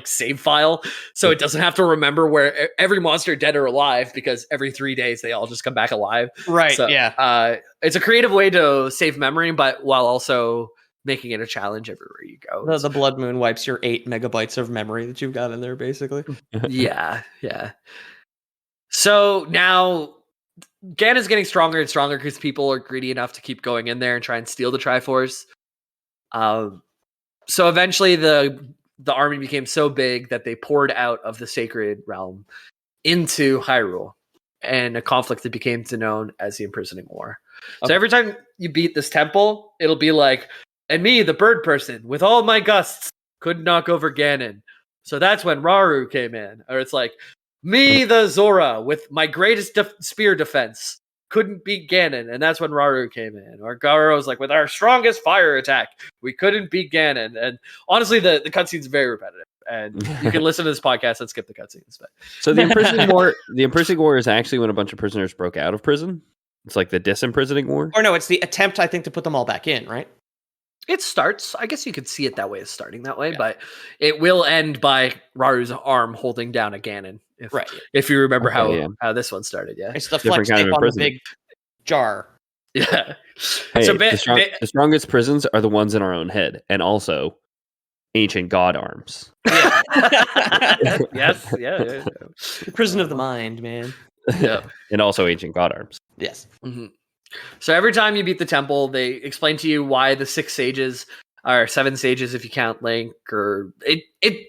save file, so it doesn't have to remember where every monster dead or alive, because every 3 days they all just come back alive. Right. So, yeah. It's a creative way to save memory, but while also making it a challenge everywhere you go. The Blood Moon wipes your 8 megabytes of memory that you've got in there, basically. Yeah. So now Ganon's getting stronger and stronger because people are greedy enough to keep going in there and try and steal the Triforce. So eventually the army became so big that they poured out of the sacred realm into Hyrule, and a conflict that became known as the Imprisoning War. Okay. So every time you beat this temple, it'll be like, and me, the bird person, with all my gusts, could knock over Ganon. So that's when Rauru came in. Or it's like, me, the Zora, with my greatest spear defense, couldn't beat Ganon, and that's when Rauru came in. Or Garo's like, with our strongest fire attack, we couldn't beat Ganon. And honestly, the cutscene's very repetitive. And you can listen to this podcast and skip the cutscenes. But so the Imprisoning War is actually when a bunch of prisoners broke out of prison. It's like the disimprisoning war. Or no, it's the attempt, I think, to put them all back in, right? It starts, I guess you could see it that way as starting that way, but it will end by Raru's arm holding down a Ganon. If you remember how this one started, it's the flex tape on the big jar. Yeah. Hey, so the strongest prisons are the ones in our own head, and also ancient god arms. Yes, yeah. The prison of the mind, man. Yeah, and also ancient god arms. Yes. Mm-hmm. So every time you beat the temple, they explain to you why the 6 sages are 7 sages if you count Link, or it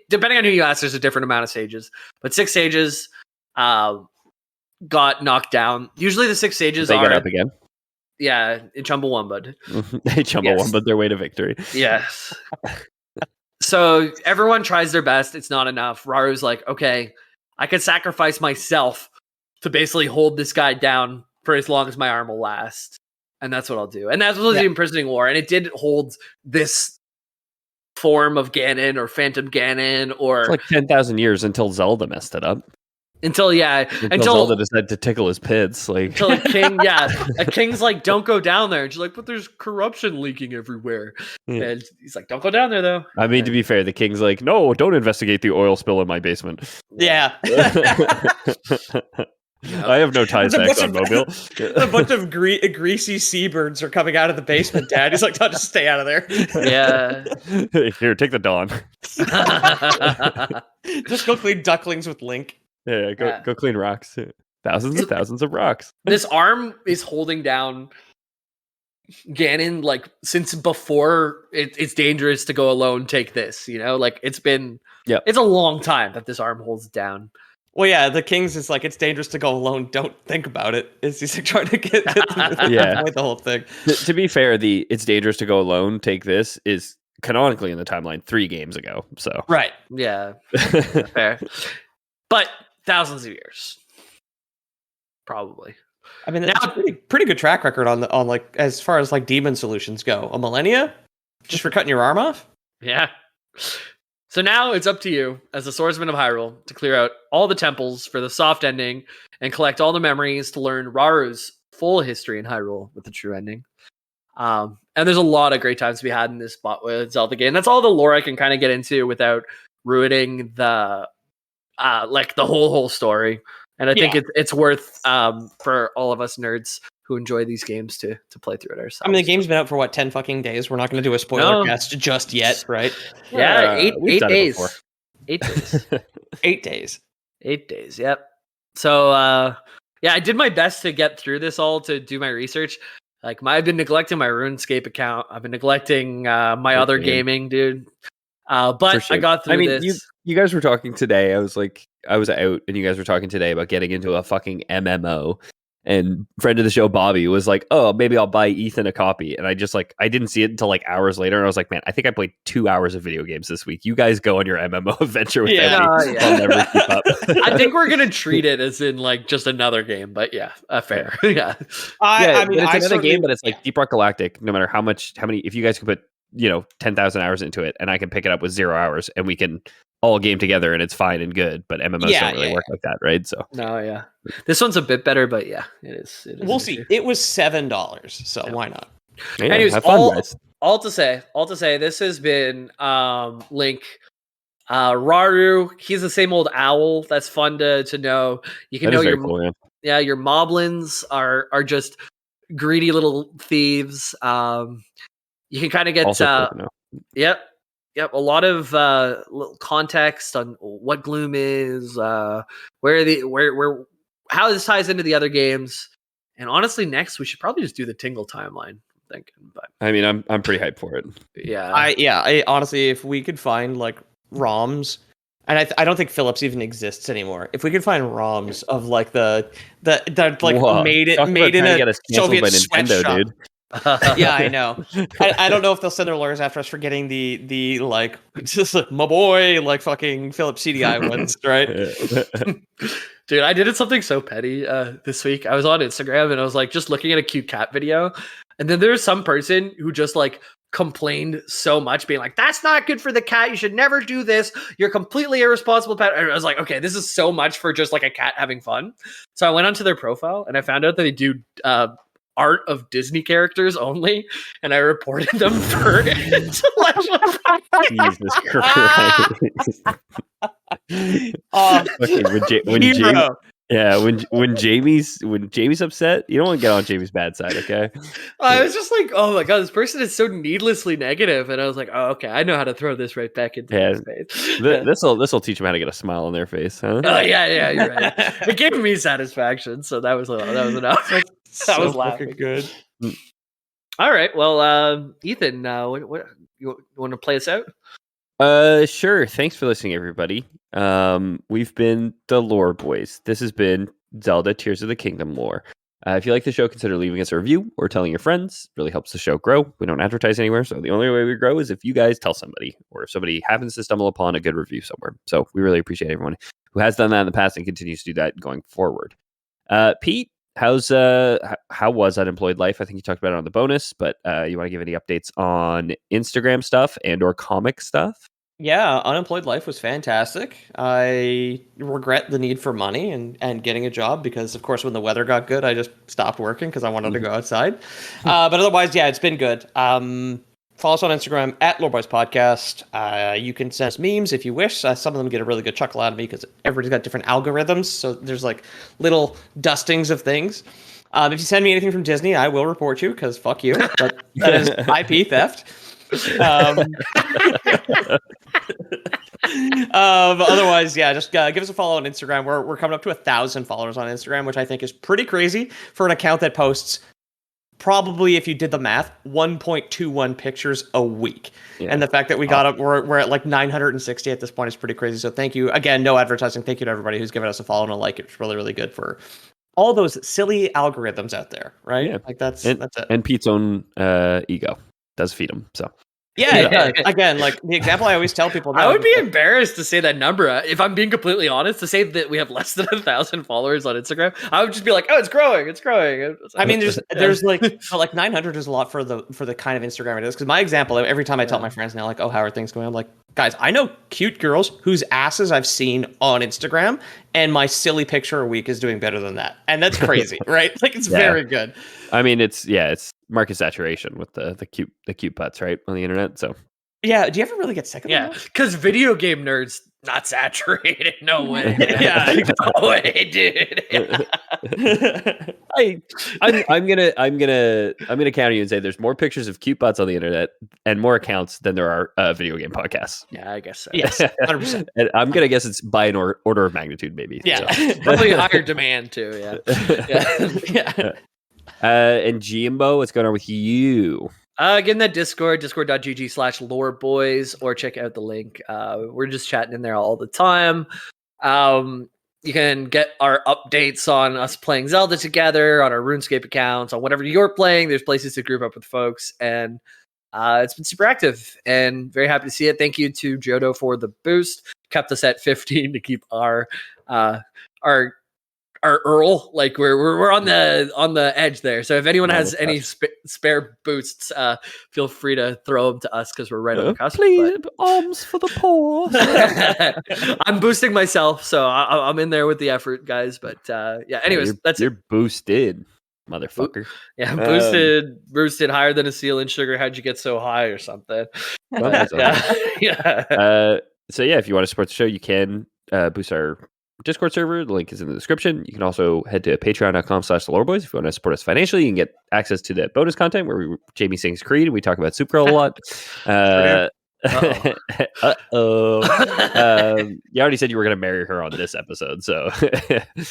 depending on who you ask, there's a different amount of sages. But 6 sages got knocked down. Usually the 6 sages they get up again. Yeah, in Chumbawamba. They Chumbawamba their way to victory. Yes. So everyone tries their best. It's not enough. Raru's like, okay, I can sacrifice myself to basically hold this guy down for as long as my arm will last. And that's what I'll do. And that was the Imprisoning War. And it did hold this form of Ganon or Phantom Ganon, or it's like 10,000 years until Zelda messed it up. Until Zelda decided to tickle his pits. Until a king, a king's like, don't go down there. And she's like, but there's corruption leaking everywhere. Yeah. And he's like, don't go down there though. I mean, to be fair, the king's like, no, don't investigate the oil spill in my basement. Yeah. I have no ties to ExxonMobil. A bunch of greasy seabirds are coming out of the basement, Dad. He's like, "I'll just stay out of there." Yeah. Here, take the Dawn. Just go clean ducklings with Link. Yeah, go clean rocks. Thousands of rocks. This arm is holding down Ganon, like, since before it's dangerous to go alone. Take this, like it's been. Yeah, it's a long time that this arm holds down. Well, yeah, the King's is like, it's dangerous to go alone. Don't think about it. He's like trying to get the whole thing. To be fair, it's dangerous to go alone. Take this is canonically in the timeline 3 games ago. So right, yeah, fair. But thousands of years, probably. I mean, that's a pretty good track record on like as far as like demon solutions go. A millennia, just for cutting your arm off. Yeah. So now it's up to you, as the swordsman of Hyrule, to clear out all the temples for the soft ending and collect all the memories to learn Raru's full history in Hyrule with the true ending. And there's a lot of great times to be had in this spot with Zelda game. That's all the lore I can kind of get into without ruining the like the whole story. And I think it's worth for all of us nerds who enjoy these games to play through it ourselves. I mean, the game's been out for what, 10 fucking days? We're not going to do a spoiler cast just yet, right? Yeah, we've eight done it days. before. 8 days. 8 days. 8 days. Yep. So yeah, I did my best to get through this all to do my research. Like I've been neglecting my RuneScape account. I've been neglecting my other gaming, dude. But I got through this. You guys were talking today. I was out, and you guys were talking today about getting into a fucking MMO. And friend of the show, Bobby, was like, "Oh, maybe I'll buy Ethan a copy." And I just I didn't see it until hours later. And I was like, "Man, I think I played 2 hours of video games this week. You guys go on your MMO adventure without me. I'll never keep up." I think we're gonna treat it as in just another game. But yeah, fair. Yeah. I mean, it's another game, but it's like Deep Rock Galactic. No matter how many, if you guys can put 10,000 hours into it, and I can pick it up with 0 hours, and we can all game together, and it's fine and good. But MMOs don't really work like that, right? So this one's a bit better, but yeah, it is. We'll see. It was $7, so why not? Yeah, anyways, have fun, guys. all to say, this has been Link. Raru, he's the same old owl. That's fun to know. You can know your your moblins are just greedy little thieves. You can kind of get Yep, a lot of little context on what Gloom is, where how this ties into the other games, and honestly, next we should probably just do the Tingle timeline. I'm thinking, but I mean, I'm pretty hyped for it. Yeah, I honestly, if we could find ROMs, and I don't think Philips even exists anymore. If we could find ROMs of the made in a Soviet sweatshop. Dude. Yeah, I know. I don't know if they'll send their lawyers after us for getting the just my boy fucking Philips CDI ones, right? Dude, I did something so petty this week. I was on Instagram and I was just looking at a cute cat video, and then there's some person who just complained so much, being like, "That's not good for the cat. You should never do this. You're completely irresponsible pet." And I was like, okay, this is so much for just a cat having fun. So I went onto their profile and I found out that they do art of Disney characters only, and I reported them for intellectual property. Jesus Christ! When Jamie's upset, you don't want to get on Jamie's bad side, okay? I was just like, oh my god, this person is so needlessly negative, and I was like, oh, okay, I know how to throw this right back into his face. This will teach them how to get a smile on their face, huh? Oh yeah, you're right. It gave me satisfaction, so that was enough. That was laughing. Good. All right, well, Ethan, what you want to play us out? Sure. Thanks for listening, everybody. We've been the Lore Boys. This has been Zelda Tears of the Kingdom lore. If you like the show, consider leaving us a review or telling your friends. It really helps the show grow. We don't advertise anywhere, so the only way we grow is if you guys tell somebody, or if somebody happens to stumble upon a good review somewhere. So we really appreciate everyone who has done that in the past and continues to do that going forward. Pete, how was unemployed life? I think you talked about it on the bonus, but you want to give any updates on Instagram stuff and or comic stuff? Yeah, unemployed life was fantastic. I regret the need for money and getting a job because, of course, when the weather got good, I just stopped working because I wanted to go outside. But otherwise, yeah, it's been good. Follow us on Instagram at Loreboys Podcast. You can send us memes if you wish. Some of them get a really good chuckle out of me because everybody's got different algorithms. So there's little dustings of things. If you send me anything from Disney, I will report you because fuck you. But that is IP theft. Otherwise, yeah, just give us a follow on Instagram. We're coming up to 1,000 followers on Instagram, which I think is pretty crazy for an account that posts probably, if you did the math, 1.21 pictures a week. Yeah. And the fact that we got up, we're at 960 at this point is pretty crazy. So thank you again. No advertising. Thank you to everybody who's given us a follow and a like. It's really, really good for all those silly algorithms out there, right? Yeah. That's it. And Pete's own ego does feed him. So. Yeah, again, the example I always tell people. I would be embarrassed to say that number. If I'm being completely honest, to say that we have less than 1,000 followers on Instagram, I would just be like, "Oh, it's growing, it's growing." I mean, there's 900 is a lot for the kind of Instagram it is. Because my example, every time I tell my friends now, "Oh, how are things going?" I'm like, guys, I know cute girls whose asses I've seen on Instagram, and my silly picture a week is doing better than that. And that's crazy, right? Like, it's very good. I mean, it's market saturation with the cute butts, right, on the internet. So Yeah, do you ever really get sick of them? Yeah, because video game nerds not saturated. No way. Yeah. No way, dude. I'm gonna counter you and say there's more pictures of cute butts on the internet and more accounts than there are video game podcasts. Yeah, I guess so. Yes, 100%. And I'm gonna guess it's by an order of magnitude, maybe. Yeah. So. Probably higher demand too. Yeah. Yeah. And Jimbo, what's going on with you? Get in that discord.gg/loreboys, or check out the link. We're just chatting in there all the time. You can get our updates on us playing Zelda together, on our RuneScape accounts, on whatever you're playing. There's places to group up with folks, and it's been super active and very happy to see it. Thank you to Jodo for the boost. Kept us at 15 to keep our Earl, like we're on the edge there. So if anyone has any spare boosts, feel free to throw them to us because we're right on the cusp. Please, arms for the poor. I'm boosting myself, so I'm in there with the effort, guys. But yeah, anyways, you're boosted, motherfucker. Yeah, boosted higher than a ceiling. Sugar, how'd you get so high or something? Yeah. So yeah, if you want to support the show, you can boost our Discord server. The link is in the description. You can also head to patreon.com/theloreboys if you want to support us financially. You can get access to that bonus content where Jamie sings Creed and we talk about Supergirl a lot. You already said you were going to marry her on this episode, so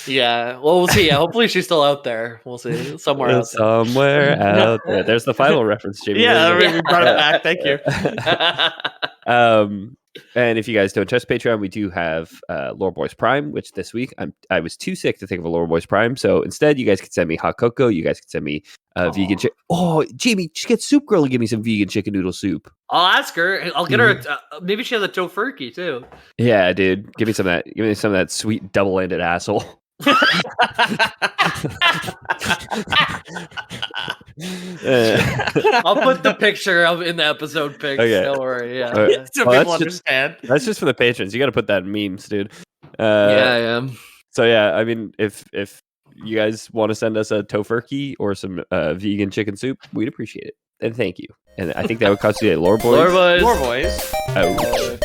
yeah. Well, we'll see. Yeah, hopefully she's still out there. We'll see somewhere out there. Somewhere out there. There's the final reference, Jamie. Yeah, we brought it back. Thank you. And if you guys don't trust Patreon, we do have Lore Boys Prime, which this week I was too sick to think of a Lore Boys Prime. So instead, you guys can send me hot cocoa. You guys can send me vegan chicken. Oh, Jamie, just get Soup Girl to give me some vegan chicken noodle soup. I'll ask her. I'll get her. Maybe she has a tofurkey too. Yeah, dude. Give me some of that. Give me some of that sweet double-ended asshole. I'll put the picture of in the episode pics. Okay. Don't worry. Yeah. So people understand. That's just for the patrons. You got to put that in memes, dude. Yeah, I am. So yeah, I mean, if you guys want to send us a tofurkey or some vegan chicken soup, we'd appreciate it. And thank you. And I think that would constitute a Lore Boys. Lore Boys. More boys. Oh.